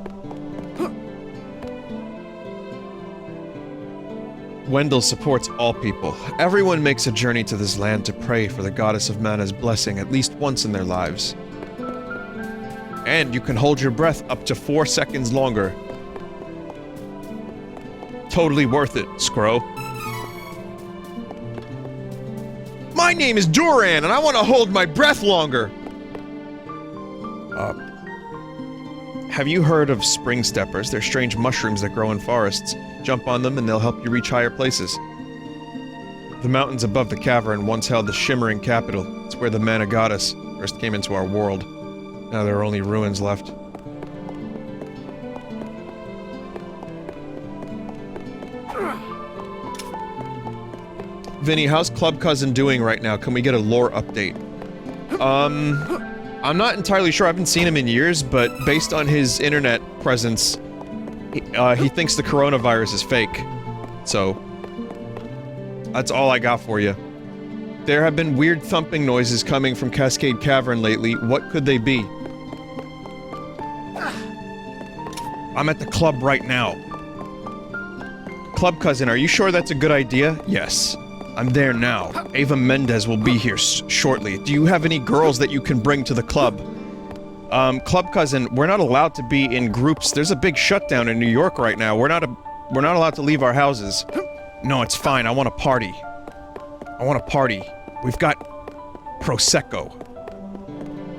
[SPEAKER 1] Wendel supports all people. Everyone makes a journey to this land to pray for the Goddess of Mana's blessing at least once in their lives. And you can hold your breath up to 4 seconds longer. Totally worth it, Scro. My name is Duran, and I want to hold my breath longer! Have you heard of spring steppers? They're strange mushrooms that grow in forests. Jump on them and they'll help you reach higher places. The mountains above the cavern once held the Shimmering Capital. It's where the Mana Goddess first came into our world. Now there are only ruins left. Vinny, how's Club Cousin doing right now? Can we get a lore update? I'm not entirely sure. I haven't seen him in years, but based on his internet presence, he thinks the coronavirus is fake. So, that's all I got for you. There have been weird thumping noises coming from Cascade Cavern lately. What could they be? I'm at the club right now. Club Cousin, are you sure that's a good idea? Yes. I'm there now. Ava Mendez will be here shortly. Do you have any girls that you can bring to the club? Club Cousin, we're not allowed to be in groups. There's a big shutdown in New York right now. We're not allowed to leave our houses. No, it's fine. I want to party. I want to party. We've got Prosecco,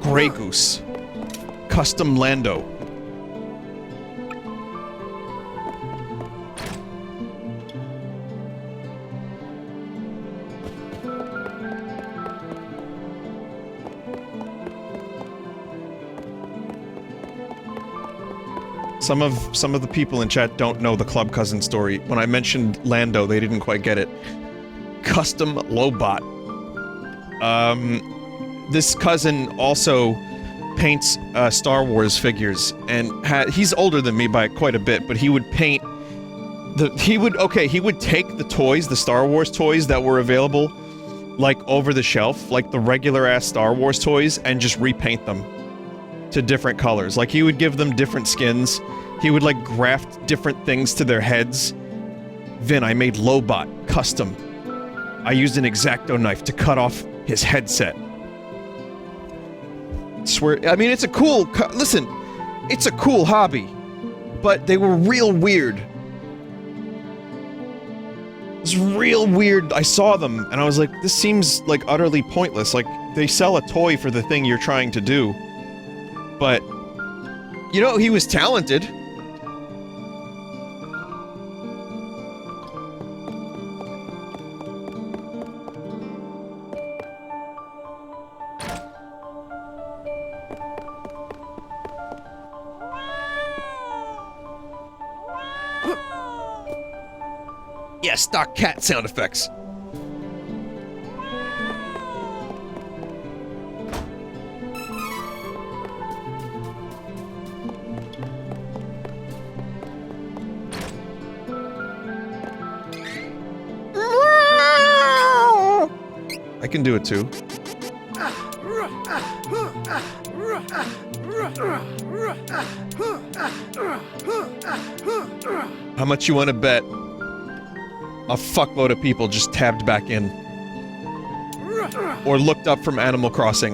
[SPEAKER 1] Grey Goose, Custom Lando. Some of the people in chat don't know the Club Cousin story. When I mentioned Lando, they didn't quite get it. Custom Lobot. This cousin also paints Star Wars figures, and he's older than me by quite a bit, but he would paint he would take the toys, the Star Wars toys that were available, like over the shelf, like the regular ass Star Wars toys, and just repaint them to different colors. Like, he would give them different skins. He would, like, graft different things to their heads. Vin, I made Lobot, custom. I used an X-Acto knife to cut off his headset. Swear, I mean, it's a cool, listen, it's a cool hobby. But they were real weird. It's real weird. I saw them, and I was like, this seems, like, utterly pointless. Like, they sell a toy for the thing you're trying to do. But, you know, he was talented. Yeah, stock cat sound effects. I can do it too. How much you want to bet? A fuckload of people just tabbed back in. Or looked up from Animal Crossing.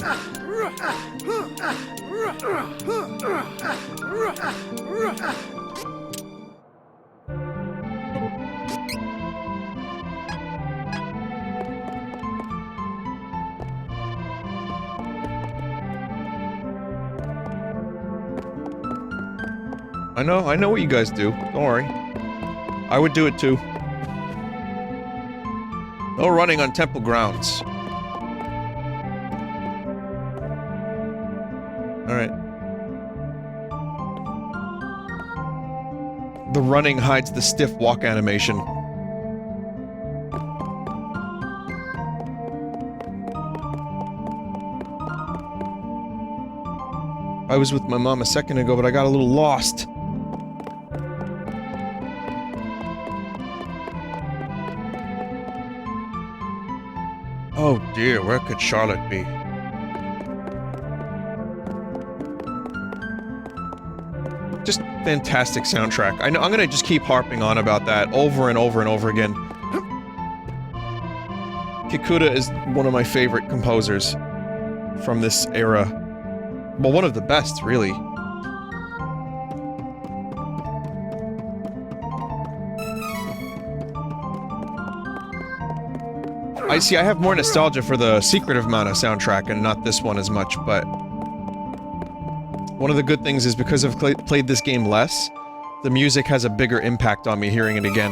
[SPEAKER 1] I know what you guys do. Don't worry. I would do it too. No running on temple grounds. Alright. The running hides the stiff walk animation. I was with my mom a second ago, but I got a little lost. Oh dear, where could Charlotte be? Just fantastic soundtrack. I know I'm gonna just keep harping on about that over and over and over again. Kikuta is one of my favorite composers from this era. Well, one of the best, really. I have more nostalgia for the Secret of Mana soundtrack and not this one as much, but one of the good things is because I've played this game less, the music has a bigger impact on me hearing it again.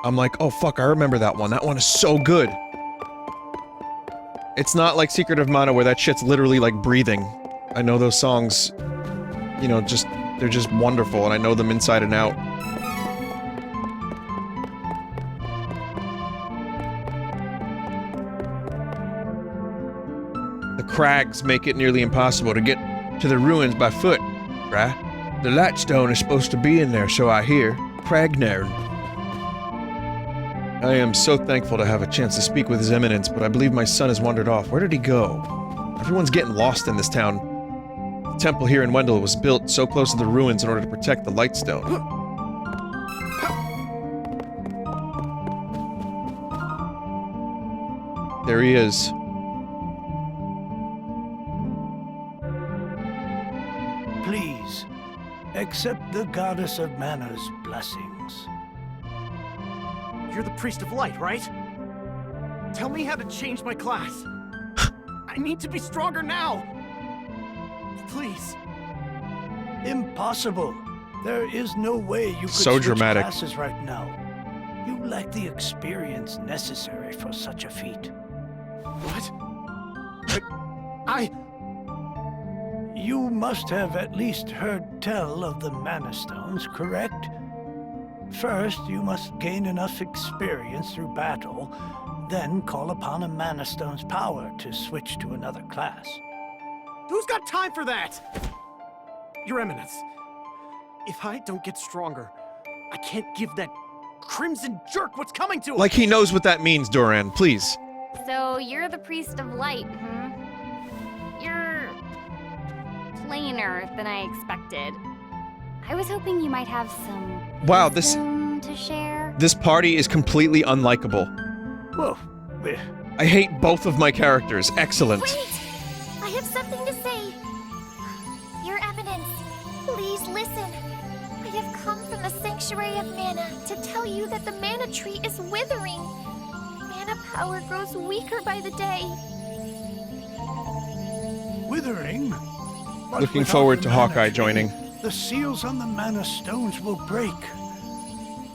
[SPEAKER 1] I'm like, oh fuck, I remember that one. That one is so good. It's not like Secret of Mana where that shit's literally like breathing. I know those songs, you know, they're just wonderful and I know them inside and out. Crags make it nearly impossible to get to the ruins by foot, right? The Lightstone is supposed to be in there, so I hear. Cragnairn. I am so thankful to have a chance to speak with His Eminence, but I believe my son has wandered off. Where did he go? Everyone's getting lost in this town. The temple here in Wendel was built so close to the ruins in order to protect the Lightstone. There he is.
[SPEAKER 12] Please, accept the Goddess of Mana's blessings.
[SPEAKER 10] You're the Priest of Light, right? Tell me how to change my class. I need to be stronger now. Please.
[SPEAKER 12] Impossible. There is no way you could
[SPEAKER 1] So dramatic.
[SPEAKER 12] switch classes right now. You lack the experience necessary for such a feat.
[SPEAKER 10] What?
[SPEAKER 12] You must have at least heard tell of the Mana Stones, correct? First, you must gain enough experience through battle, then call upon a Mana Stone's power to switch to another class.
[SPEAKER 10] Who's got time for that? Your Eminence, if I don't get stronger, I can't give that crimson jerk what's coming to him!
[SPEAKER 1] Like he knows what that means, Duran, please.
[SPEAKER 2] So you're the Priest of Light, You're plainer than I expected. I was hoping you might have some
[SPEAKER 1] Wow,
[SPEAKER 2] wisdom to share.
[SPEAKER 1] This party is completely unlikable.
[SPEAKER 12] Whoa.
[SPEAKER 1] I hate both of my characters. Excellent.
[SPEAKER 7] Wait! I have something to say. Your Eminence, please listen. I have come from the same Sanctuary of Mana to tell you that the mana tree is withering. Mana power grows weaker by the day.
[SPEAKER 12] Withering? But
[SPEAKER 1] Looking
[SPEAKER 12] without
[SPEAKER 1] forward
[SPEAKER 12] the
[SPEAKER 1] to
[SPEAKER 12] mana
[SPEAKER 1] Hawkeye
[SPEAKER 12] tree,
[SPEAKER 1] joining.
[SPEAKER 12] The seals on the mana stones will break.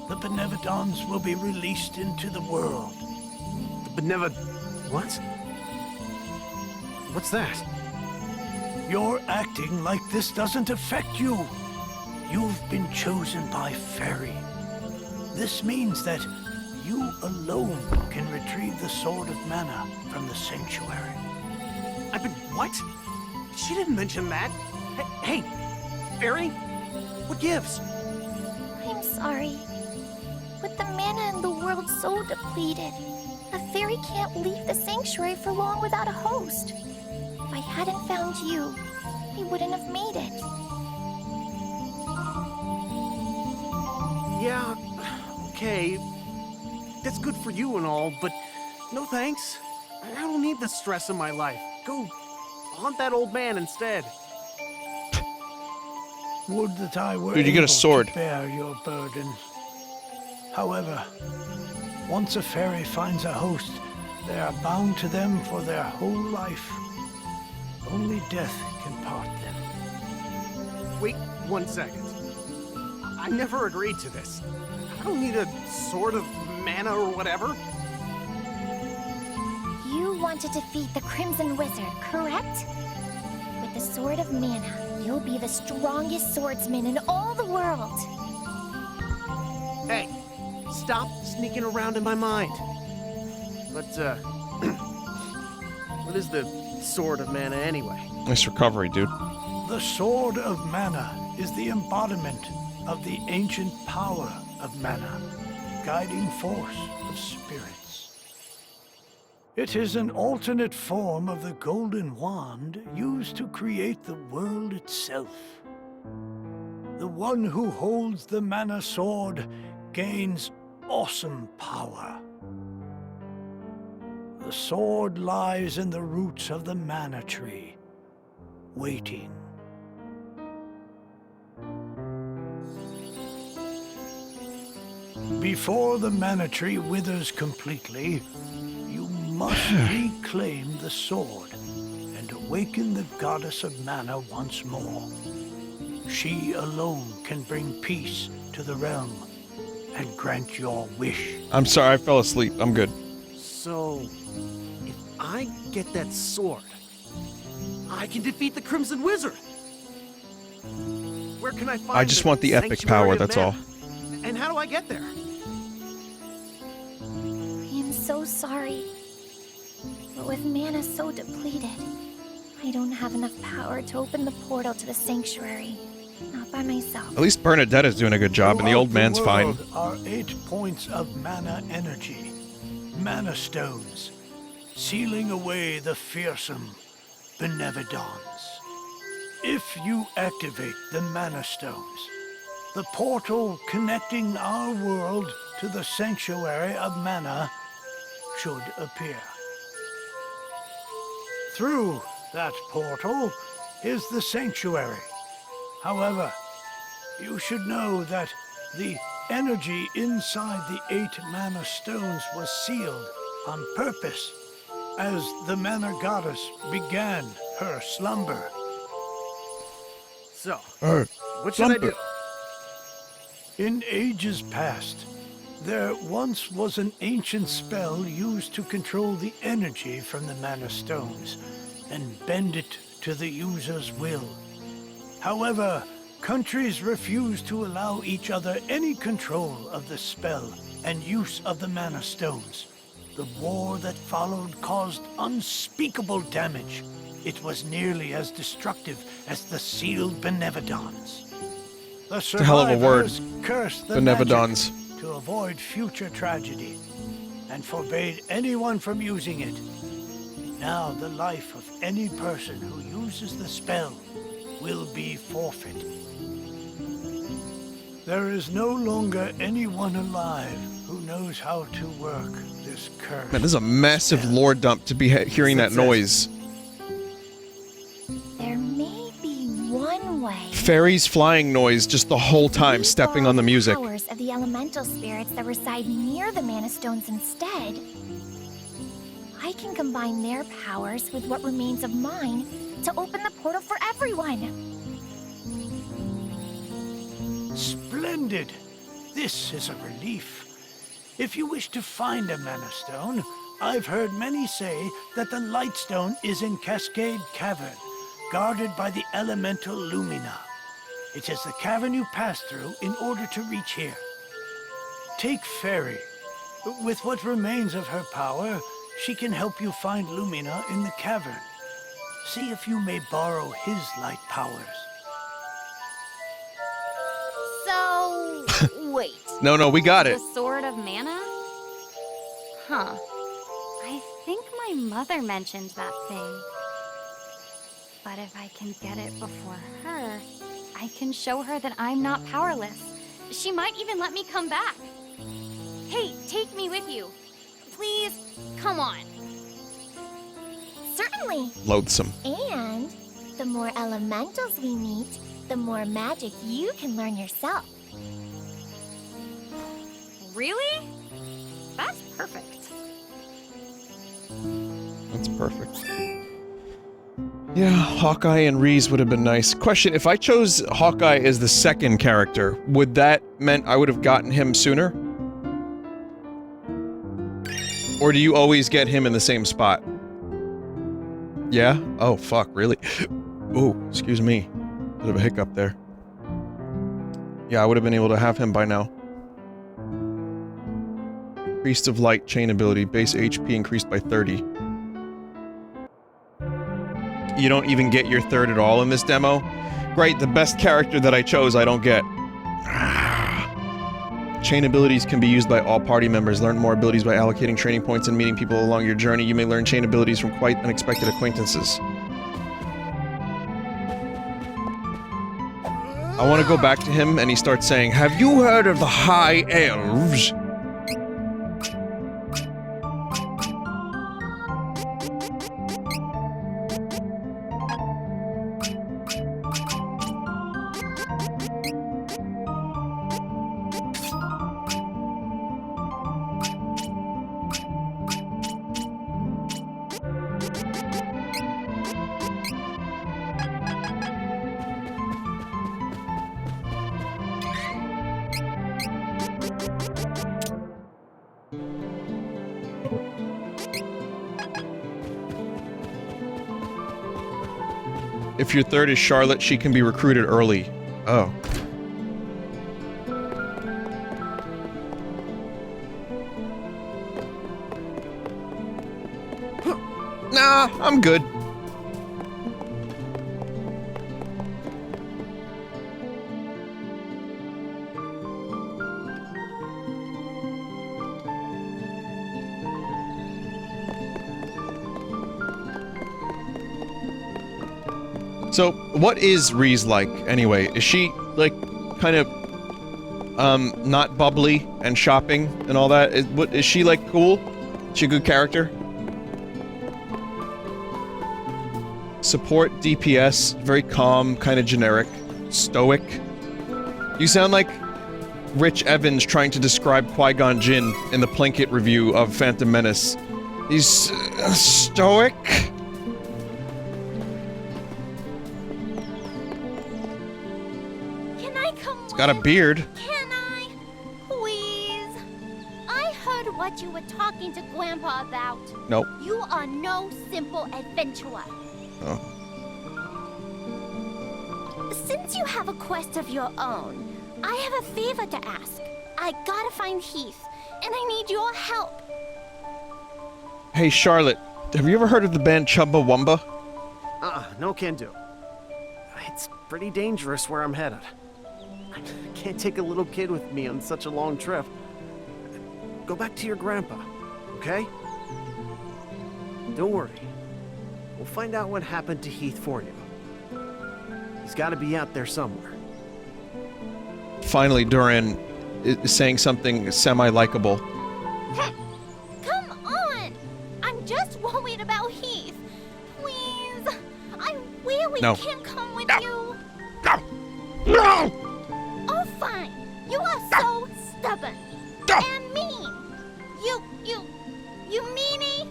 [SPEAKER 12] The Benevodons will be released into the world.
[SPEAKER 9] But never... What? What's that?
[SPEAKER 12] You're acting like this doesn't affect you. You've been chosen by Fairy. This means that you alone can retrieve the Sword of Mana from the Sanctuary.
[SPEAKER 9] I've been... What? She didn't mention that. Hey, Fairy? What gives?
[SPEAKER 7] I'm sorry. With the mana in the world so depleted, a fairy can't leave the sanctuary for long without a host. If I hadn't found you, I wouldn't have made it.
[SPEAKER 9] Yeah, okay. That's good for you and all, but no thanks. I don't need the stress in my life. Go haunt that old man instead.
[SPEAKER 12] Would that I were
[SPEAKER 1] Dude, you get a
[SPEAKER 12] able
[SPEAKER 1] sword.
[SPEAKER 12] to bear your burden. However, once a fairy finds a host, they are bound to them for their whole life. Only death can part them.
[SPEAKER 9] Wait 1 second. I never agreed to this. I don't need a sword of mana or whatever.
[SPEAKER 7] You want to defeat the Crimson Wizard, correct? With the Sword of Mana, you'll be the strongest swordsman in all the world.
[SPEAKER 9] Hey, stop sneaking around in my mind. But, what is the Sword of Mana anyway?
[SPEAKER 1] Nice recovery, dude.
[SPEAKER 12] The Sword of Mana is the embodiment of the ancient power of mana, guiding force of spirits. It is an alternate form of the golden wand used to create the world itself. The one who holds the mana sword gains awesome power. The sword lies in the roots of the mana tree, waiting. Before the mana tree withers completely, you must reclaim the sword and awaken the goddess of mana once more. She alone can bring peace to the realm and grant your wish.
[SPEAKER 1] I'm sorry, I fell asleep. I'm good.
[SPEAKER 9] So, if I get that sword, I can defeat the Crimson Wizard. Where can I find
[SPEAKER 1] I just want the epic
[SPEAKER 9] Sanctuary
[SPEAKER 1] power,
[SPEAKER 9] of
[SPEAKER 1] that's
[SPEAKER 9] Mana?
[SPEAKER 1] all.
[SPEAKER 9] And how do I get there?
[SPEAKER 7] I am so sorry. But with mana so depleted, I don't have enough power to open the portal to the sanctuary. Not by myself.
[SPEAKER 1] At least Bernadetta's doing a good job, and the old man's fine.
[SPEAKER 12] Throughout the world are 8 points of mana energy, mana stones, sealing away the fearsome Benevodons. If you activate the mana stones, the portal connecting our world to the Sanctuary of Mana should appear. Through that portal is the Sanctuary. However, you should know that the energy inside the 8 mana stones was sealed on purpose as the mana goddess began her slumber.
[SPEAKER 9] So, what should I do?
[SPEAKER 12] In ages past, there once was an ancient spell used to control the energy from the mana stones and bend it to the user's will. However, countries refused to allow each other any control of the spell and use of the mana stones. The war that followed caused unspeakable damage. It was nearly as destructive as the sealed Benevodons. The
[SPEAKER 1] It's a hell of a word.
[SPEAKER 12] survivors cursed the
[SPEAKER 1] Benevodons.
[SPEAKER 12] magic to avoid future tragedy and forbade anyone from using it. Now the life of any person who uses the spell will be forfeit. There is no longer anyone alive who knows how to work this curse.
[SPEAKER 1] Man, this is a massive lore dump to be hearing that noise.
[SPEAKER 7] There may be one way.
[SPEAKER 1] Fairies flying noise just the whole time, stepping on the music.
[SPEAKER 7] Powers of the elemental spirits that reside near the Mana Stones instead. I can combine their powers with what remains of mine to open the portal for everyone.
[SPEAKER 12] Splendid! This is a relief. If you wish to find a Mana Stone, I've heard many say that the Light Stone is in Cascade Cavern, guarded by the elemental Lumina. It is the cavern you pass through in order to reach here. Take Fairy. With what remains of her power, she can help you find Lumina in the cavern. See if you may borrow his light powers.
[SPEAKER 2] So, wait.
[SPEAKER 1] No, we got it.
[SPEAKER 2] The Sword of Mana? Huh. I think my mother mentioned that thing. But if I can get it before her, I can show her that I'm not powerless. She might even let me come back. Hey, take me with you. Please, come on.
[SPEAKER 7] Certainly.
[SPEAKER 1] Loathsome.
[SPEAKER 7] And the more elementals we meet, the more magic you can learn yourself.
[SPEAKER 2] Really? That's perfect.
[SPEAKER 1] That's perfect. Yeah, Hawkeye and Reese would have been nice. Question, if I chose Hawkeye as the second character, would that meant I would have gotten him sooner? Or do you always get him in the same spot? Yeah? Oh, fuck, really? Ooh, excuse me. Bit of a hiccup there. Yeah, I would have been able to have him by now. Priest of Light chain ability, base HP increased by 30. You don't even get your third at all in this demo? Great, the best character that I chose I don't get. Chain abilities can be used by all party members. Learn more abilities by allocating training points and meeting people along your journey. You may learn chain abilities from quite unexpected acquaintances. I want to go back to him and he starts saying, "Have you heard of the High Elves?" If your third is Charlotte, she can be recruited early. Oh. Nah, I'm good. So, what is Reese like, anyway? Is she, like, kind of, not bubbly and shopping and all that? Is she, like, cool? Is she a good character? Support, DPS, very calm, kind of generic. Stoic. You sound like Rich Evans trying to describe Qui-Gon Jinn in the Plinkett review of Phantom Menace. He's, stoic? Got a beard.
[SPEAKER 7] Can I? Please? I heard what you were talking to Grandpa about.
[SPEAKER 1] Nope.
[SPEAKER 7] You are no simple adventurer.
[SPEAKER 1] Oh.
[SPEAKER 7] Since you have a quest of your own, I have a favor to ask. I gotta find Heath, and I need your help.
[SPEAKER 1] Hey, Charlotte, have you ever heard of the band Chumbawamba?
[SPEAKER 10] No can do. It's pretty dangerous where I'm headed. I can't take a little kid with me on such a long trip. Go back to your grandpa, okay? Don't worry. We'll find out what happened to Heath for you. He's got to be out there somewhere.
[SPEAKER 1] Finally, Duran is saying something semi-likable.
[SPEAKER 7] Come on! I'm just worried about Heath. Please, I really can't come with you.
[SPEAKER 1] No.
[SPEAKER 7] Oh, fine. You are so stubborn. And mean. You meanie.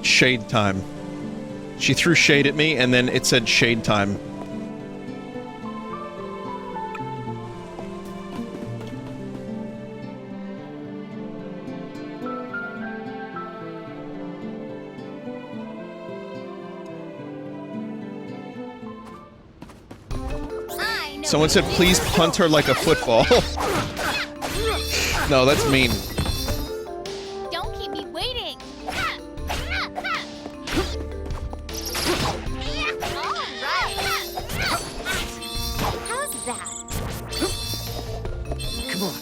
[SPEAKER 1] Shade time. She threw shade at me, and then it said shade time. Someone said, please punt her like a football. No, that's mean.
[SPEAKER 7] Don't keep me waiting. All right. How's that?
[SPEAKER 10] Come on.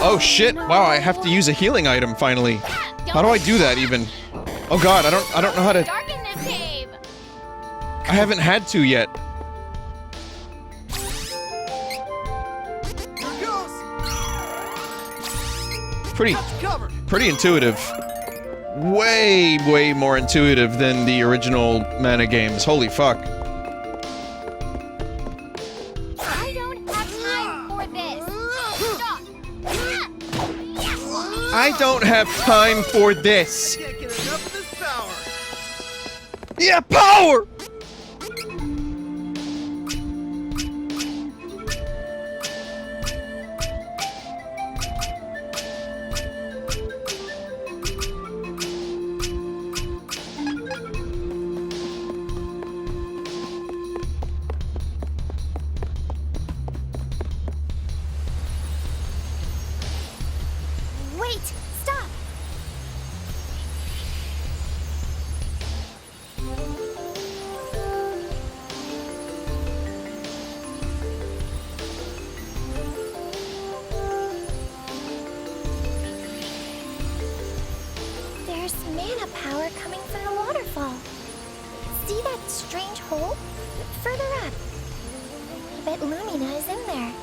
[SPEAKER 1] Oh shit! Wow, I have to use a healing item finally. How do I do that even? Oh god, I don't know how to.
[SPEAKER 7] Darken this cave.
[SPEAKER 1] I haven't had to yet. Pretty intuitive. Way more intuitive than the original Mana games. Holy fuck.
[SPEAKER 7] I don't have time for this. Stop.
[SPEAKER 1] I don't have time for this.
[SPEAKER 10] Can't get enough of this power.
[SPEAKER 1] Yeah, power!
[SPEAKER 7] Wait, stop. There's mana power coming from the waterfall. See that strange hole? Further up. I bet Lumina is in there.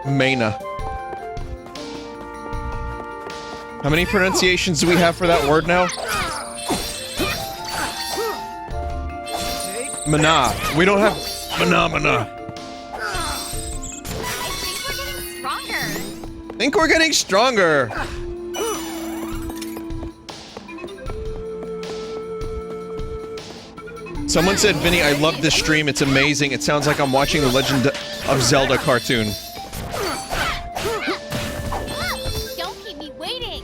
[SPEAKER 1] Mana. How many pronunciations do we have for that word now? Mana. We don't have mana.
[SPEAKER 7] I think we're getting stronger.
[SPEAKER 1] Think we're getting stronger. Someone said, Vinny, I love this stream. It's amazing. It sounds like I'm watching the Legend of Zelda cartoon.
[SPEAKER 7] Don't keep me waiting.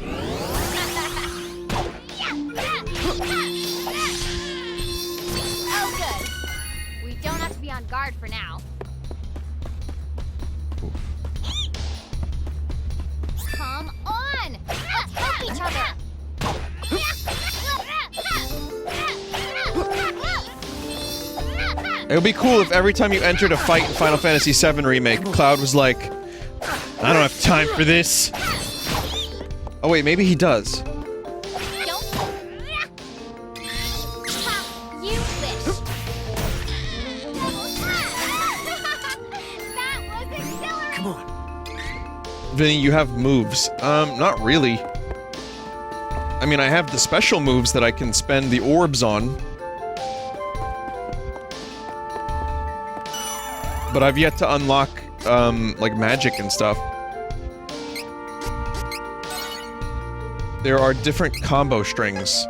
[SPEAKER 7] Oh, good. We don't have to be on guard for now. Come on! Let's help each other!
[SPEAKER 1] It would be cool if every time you entered a fight in Final Fantasy VII Remake, Cloud was like, I don't have time for this. Oh wait, maybe he does.
[SPEAKER 7] You wish. That was exhilarating.
[SPEAKER 10] Come on.
[SPEAKER 1] Vinny, you have moves. Not really. I mean, I have the special moves that I can spend the orbs on. But I've yet to unlock, like magic and stuff. There are different combo strings.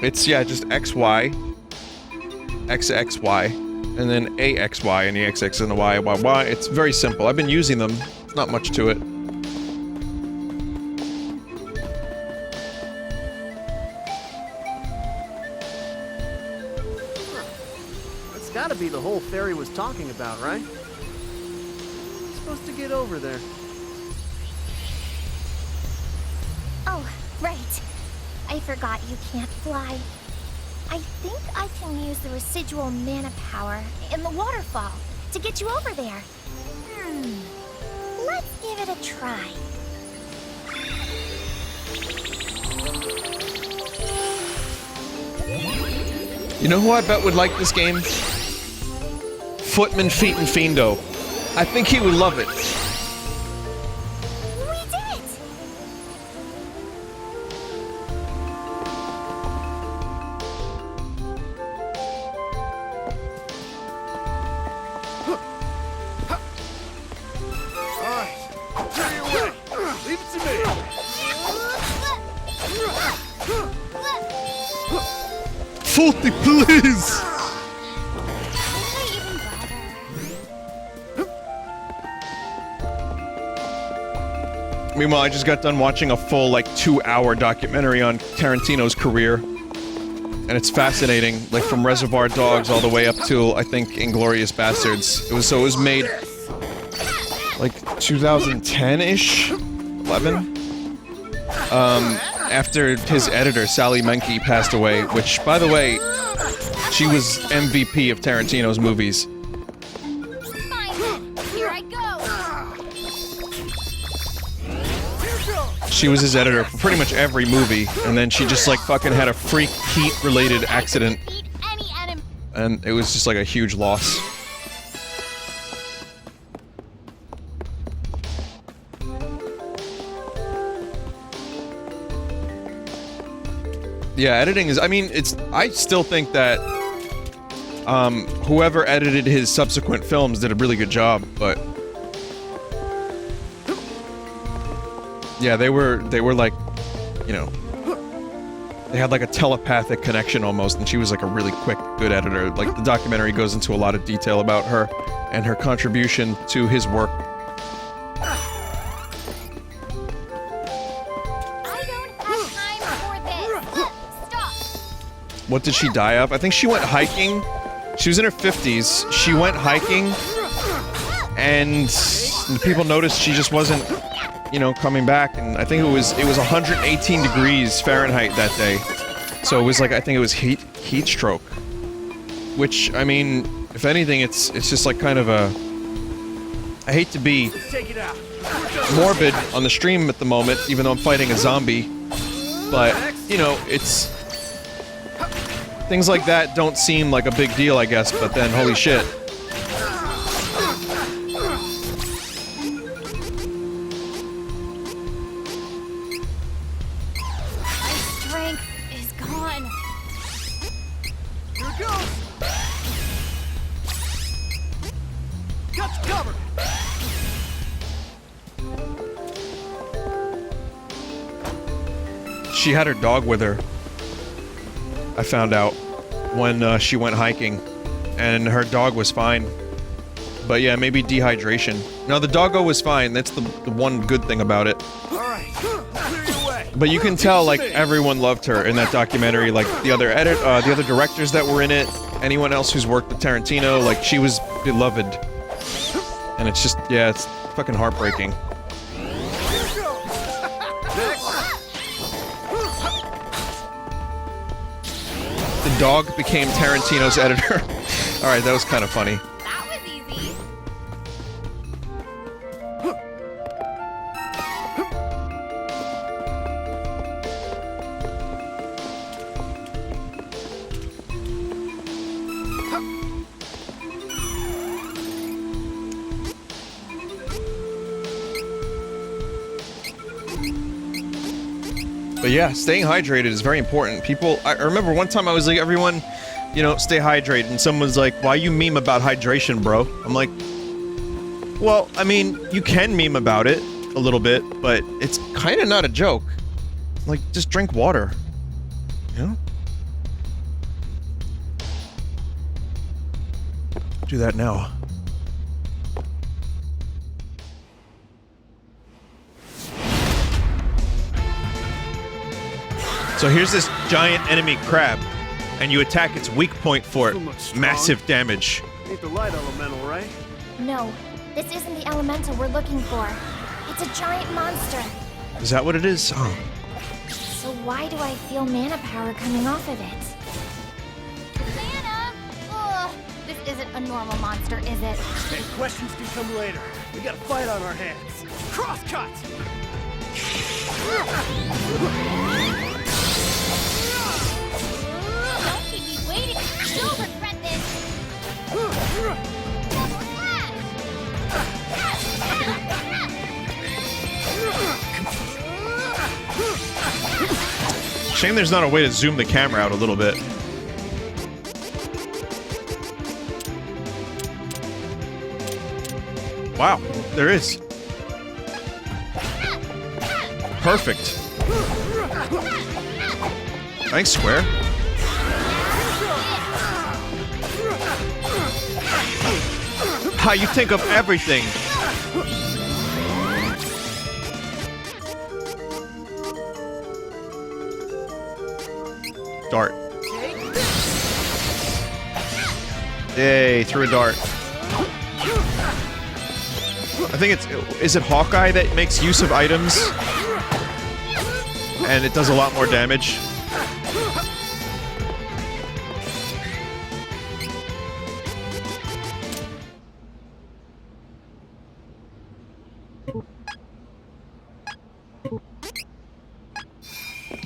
[SPEAKER 1] It's, yeah, just XY, XXY, and then AXY, and the XX and the YYY. It's very simple. I've been using them. It's not much to it.
[SPEAKER 10] That's gotta be the hole Fairy was talking about, right? I'm supposed to get over there.
[SPEAKER 7] Oh, right. I forgot you can't fly. I think I can use the residual mana power in the waterfall to get you over there. Let's give it a try.
[SPEAKER 1] You know who I bet would like this game? Footman Feet and Fiendo. I think he would love it.
[SPEAKER 7] We did it!
[SPEAKER 9] Alright, clear your way. Leave it to me.
[SPEAKER 1] Faulty, please! Meanwhile, I just got done watching a full, like, 2-hour documentary on Tarantino's career. And it's fascinating, like, from Reservoir Dogs all the way up to, I think, Inglourious Bastards. It was made, like, 2010-ish? 11? After his editor, Sally Menke, passed away, which, by the way, she was MVP of Tarantino's movies.
[SPEAKER 7] Fine, here I go.
[SPEAKER 1] She was his editor for pretty much every movie, and then she just, like, fucking had a freak heat-related accident. And it was just, like, a huge loss. Yeah, editing is, I mean, I still think that, whoever edited his subsequent films did a really good job, but... Yeah, they were like, you know... They had like a telepathic connection almost, and she was like a really quick, good editor. Like, the documentary goes into a lot of detail about her, and her contribution to his work. What did she die of? I think she went hiking. She was in her 50s. She went hiking, and people noticed she just wasn't, you know, coming back. And I think it was 118 degrees Fahrenheit that day. So it was like, I think it was heat stroke. Which, I mean, if anything, it's just like kind of a... I hate to be morbid on the stream at the moment, even though I'm fighting a zombie. But, you know, it's... Things like that don't seem like a big deal, I guess, but then, holy shit.
[SPEAKER 7] My strength is gone.
[SPEAKER 9] Here it goes. Got you covered.
[SPEAKER 1] She had her dog with her. I found out when she went hiking, and her dog was fine. But yeah, maybe dehydration. No, the doggo was fine. That's the one good thing about it.
[SPEAKER 9] All right, clear your way.
[SPEAKER 1] But you can tell, like, everyone loved her in that documentary. Like, the other directors that were in it, anyone else who's worked with Tarantino, like, she was beloved. And it's just, yeah, it's fucking heartbreaking. The dog became Tarantino's editor. Alright, that was kind of funny.
[SPEAKER 7] That was easy.
[SPEAKER 1] But yeah, staying hydrated is very important. People, I remember one time I was like, everyone, you know, stay hydrated, and someone's like, why you meme about hydration, bro? I'm like, well, I mean, you can meme about it a little bit, but it's kind of not a joke. Like, just drink water, you know? Do that now. So here's this giant enemy crab, and you attack its weak point for massive damage.
[SPEAKER 10] Ain't the light elemental, right?
[SPEAKER 7] No, this isn't the elemental we're looking for. It's a giant monster.
[SPEAKER 1] Is that what it is? Oh.
[SPEAKER 7] So why do I feel mana power coming off of it?
[SPEAKER 2] a normal monster, is it?
[SPEAKER 10] Hey, questions can come later. We got a fight on our hands. Crosscut!
[SPEAKER 7] Don't keep me waiting. You'll regret this.
[SPEAKER 1] Shame there's not a way to zoom the camera out a little bit. Wow, there is. Perfect. Thanks, Square. How you think of everything? Dart. Yay, threw a dart. I think is it Hawkeye that makes use of items? And it does a lot more damage.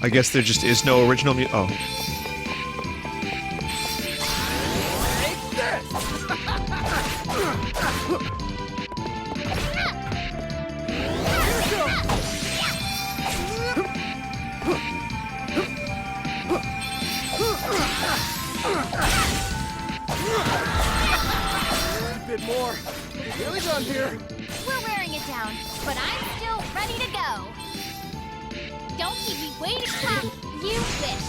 [SPEAKER 1] I guess there just is no original oh.
[SPEAKER 10] A bit more. Nearly done here.
[SPEAKER 7] We're wearing it down, but I'm still ready to go. Don't keep me waiting. Ha! You wish.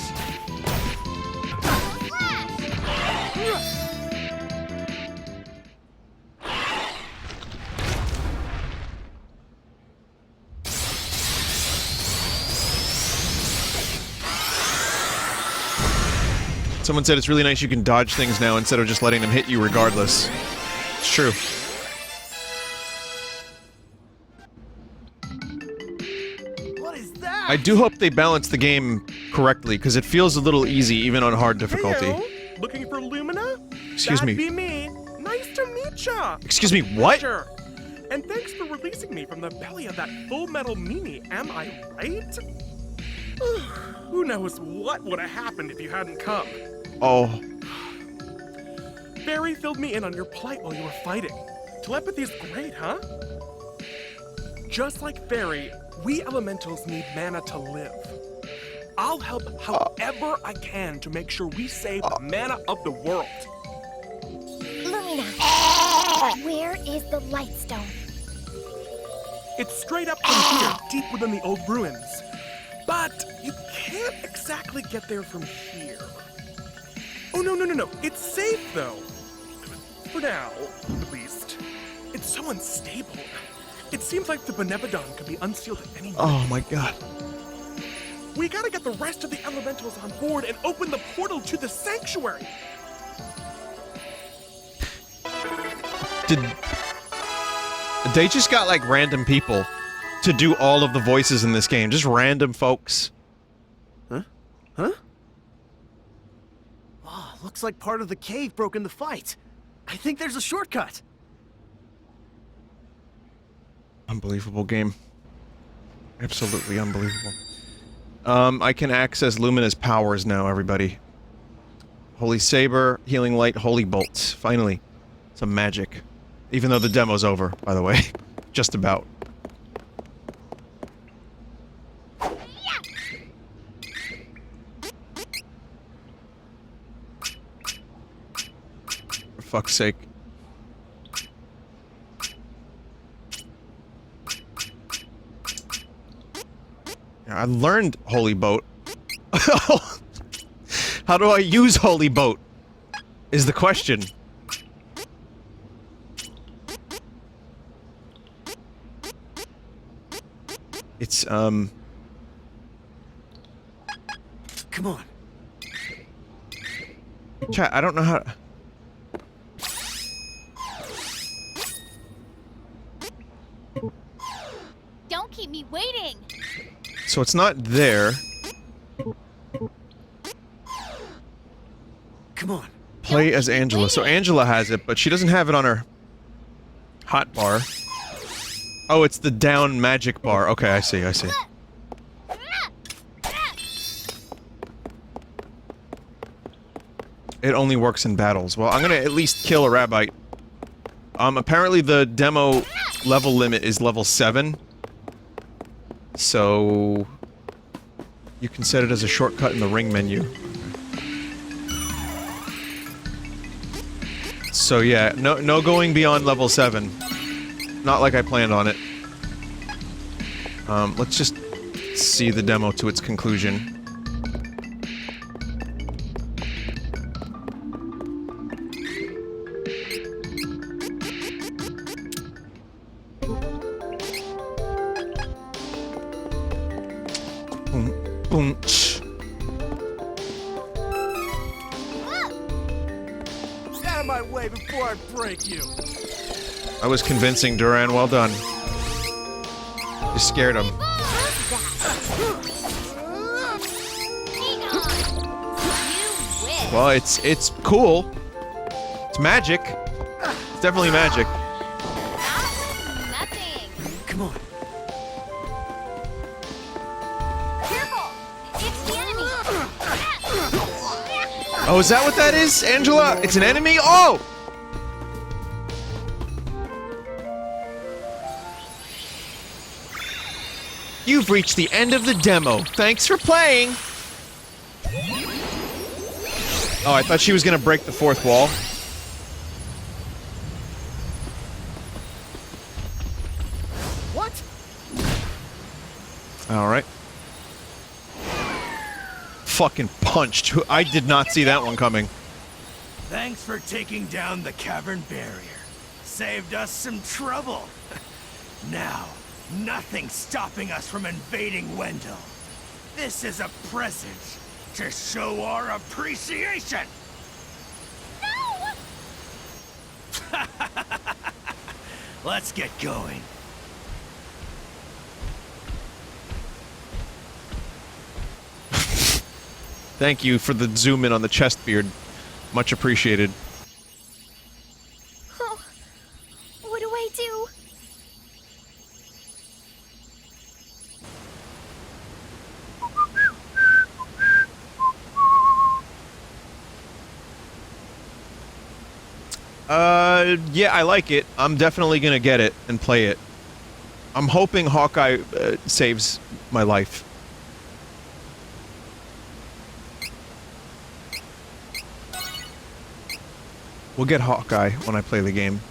[SPEAKER 1] Someone said it's really nice you can dodge things now instead of just letting them hit you regardless. It's true.
[SPEAKER 10] What is that?
[SPEAKER 1] I do hope they balance the game correctly, because it feels a little easy even on hard difficulty.
[SPEAKER 9] Heyo. Looking for Lumina?
[SPEAKER 1] Excuse
[SPEAKER 9] That'd
[SPEAKER 1] me.
[SPEAKER 9] be me. Nice to meet ya.
[SPEAKER 1] Excuse me, what?
[SPEAKER 9] Pleasure. And thanks for releasing me from the belly of that full metal meanie, am I right? Who knows what would have happened if you hadn't come.
[SPEAKER 1] Oh.
[SPEAKER 9] Barry filled me in on your plight while you were fighting. Telepathy is great, huh? Just like Barry, we elementals need mana to live. I'll help however I can to make sure we save the mana of the world.
[SPEAKER 7] Lumina, where is the Lightstone?
[SPEAKER 9] It's straight up from here, deep within the old ruins. But you can't exactly get there from here. Oh, no. It's safe, though. For now, at least. It's so unstable. It seems like the Benevodon could be unsealed at any moment.
[SPEAKER 1] Oh my god.
[SPEAKER 9] We gotta get the rest of the elementals on board and open the portal to the sanctuary.
[SPEAKER 1] They just got like random people to do all of the voices in this game. Just random folks.
[SPEAKER 10] Huh? Oh, looks like part of the cave broke in the fight. I think there's a shortcut.
[SPEAKER 1] Unbelievable game. Absolutely unbelievable. I can access Lumina's powers now, everybody. Holy Saber, Healing Light, Holy Bolt. Finally. Some magic. Even though the demo's over, by the way. Just about. For fuck's sake. I learned Holy Boat. How do I use Holy Boat? Is the question. It's,
[SPEAKER 10] Come on.
[SPEAKER 1] Chat, I don't know how...
[SPEAKER 7] Don't keep me waiting.
[SPEAKER 1] So it's not there.
[SPEAKER 10] Come on.
[SPEAKER 1] Play as Angela. So Angela has it, but she doesn't have it on her hotbar. Oh, it's the down magic bar. Okay, I see, I see. It only works in battles. Well, I'm gonna at least kill a rabbite. Apparently the demo level limit is level 7. So... you can set it as a shortcut in the ring menu. So yeah, no going beyond level 7. Not like I planned on it. Let's just see the demo to its conclusion. Boom.
[SPEAKER 9] Get out of my way before I break you.
[SPEAKER 1] I was convincing, Duran. Well done. You scared him. Well, it's cool. It's magic. It's definitely magic.
[SPEAKER 7] Come on. Careful! It's the enemy!
[SPEAKER 1] Oh, is that what that is, Angela? It's an enemy? Oh! You've reached the end of the demo. Thanks for playing! Oh, I thought she was gonna break the fourth wall.
[SPEAKER 9] What?
[SPEAKER 1] Alright. Fucking punched. I did not see that one coming.
[SPEAKER 9] Thanks for taking down the cavern barrier. Saved us some trouble. Now, nothing's stopping us from invading Wendel. This is a present to show our appreciation.
[SPEAKER 7] No!
[SPEAKER 9] Let's get going.
[SPEAKER 1] Thank you for the zoom in on the chest beard. Much appreciated.
[SPEAKER 7] Oh, what do I do?
[SPEAKER 1] Yeah, I like it. I'm definitely gonna get it and play it. I'm hoping Hawkeye saves my life. We'll get Hawkeye when I play the game.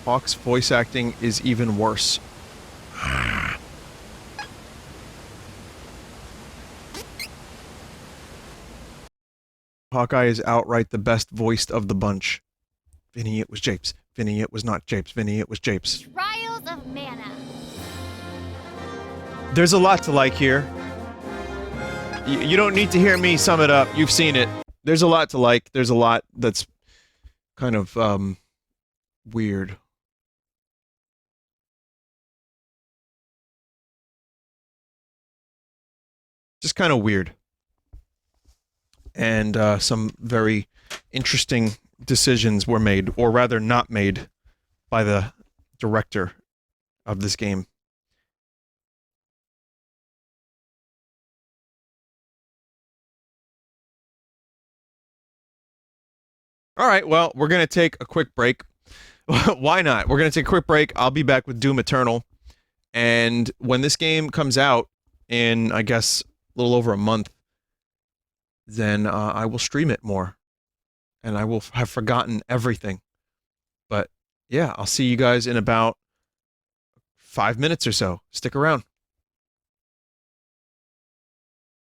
[SPEAKER 1] Hawk's voice acting is even worse. Hawkeye is outright the best voiced of the bunch. Vinny, it was Japes. Vinny, it was not Japes. Vinny, it was Japes.
[SPEAKER 7] Trials of Mana.
[SPEAKER 1] There's a lot to like here. You don't need to hear me sum it up. You've seen it. There's a lot to like. There's a lot that's kind of, weird. Just kind of weird. And some very interesting decisions were made, or rather not made, by the director of this game. Alright, well, we're gonna take a quick break. Why not? We're gonna take a quick break. I'll be back with Doom Eternal. And when this game comes out in, I guess, a little over a month, then I will stream it more. And I will have forgotten everything. But, yeah, I'll see you guys in about 5 minutes or so. Stick around.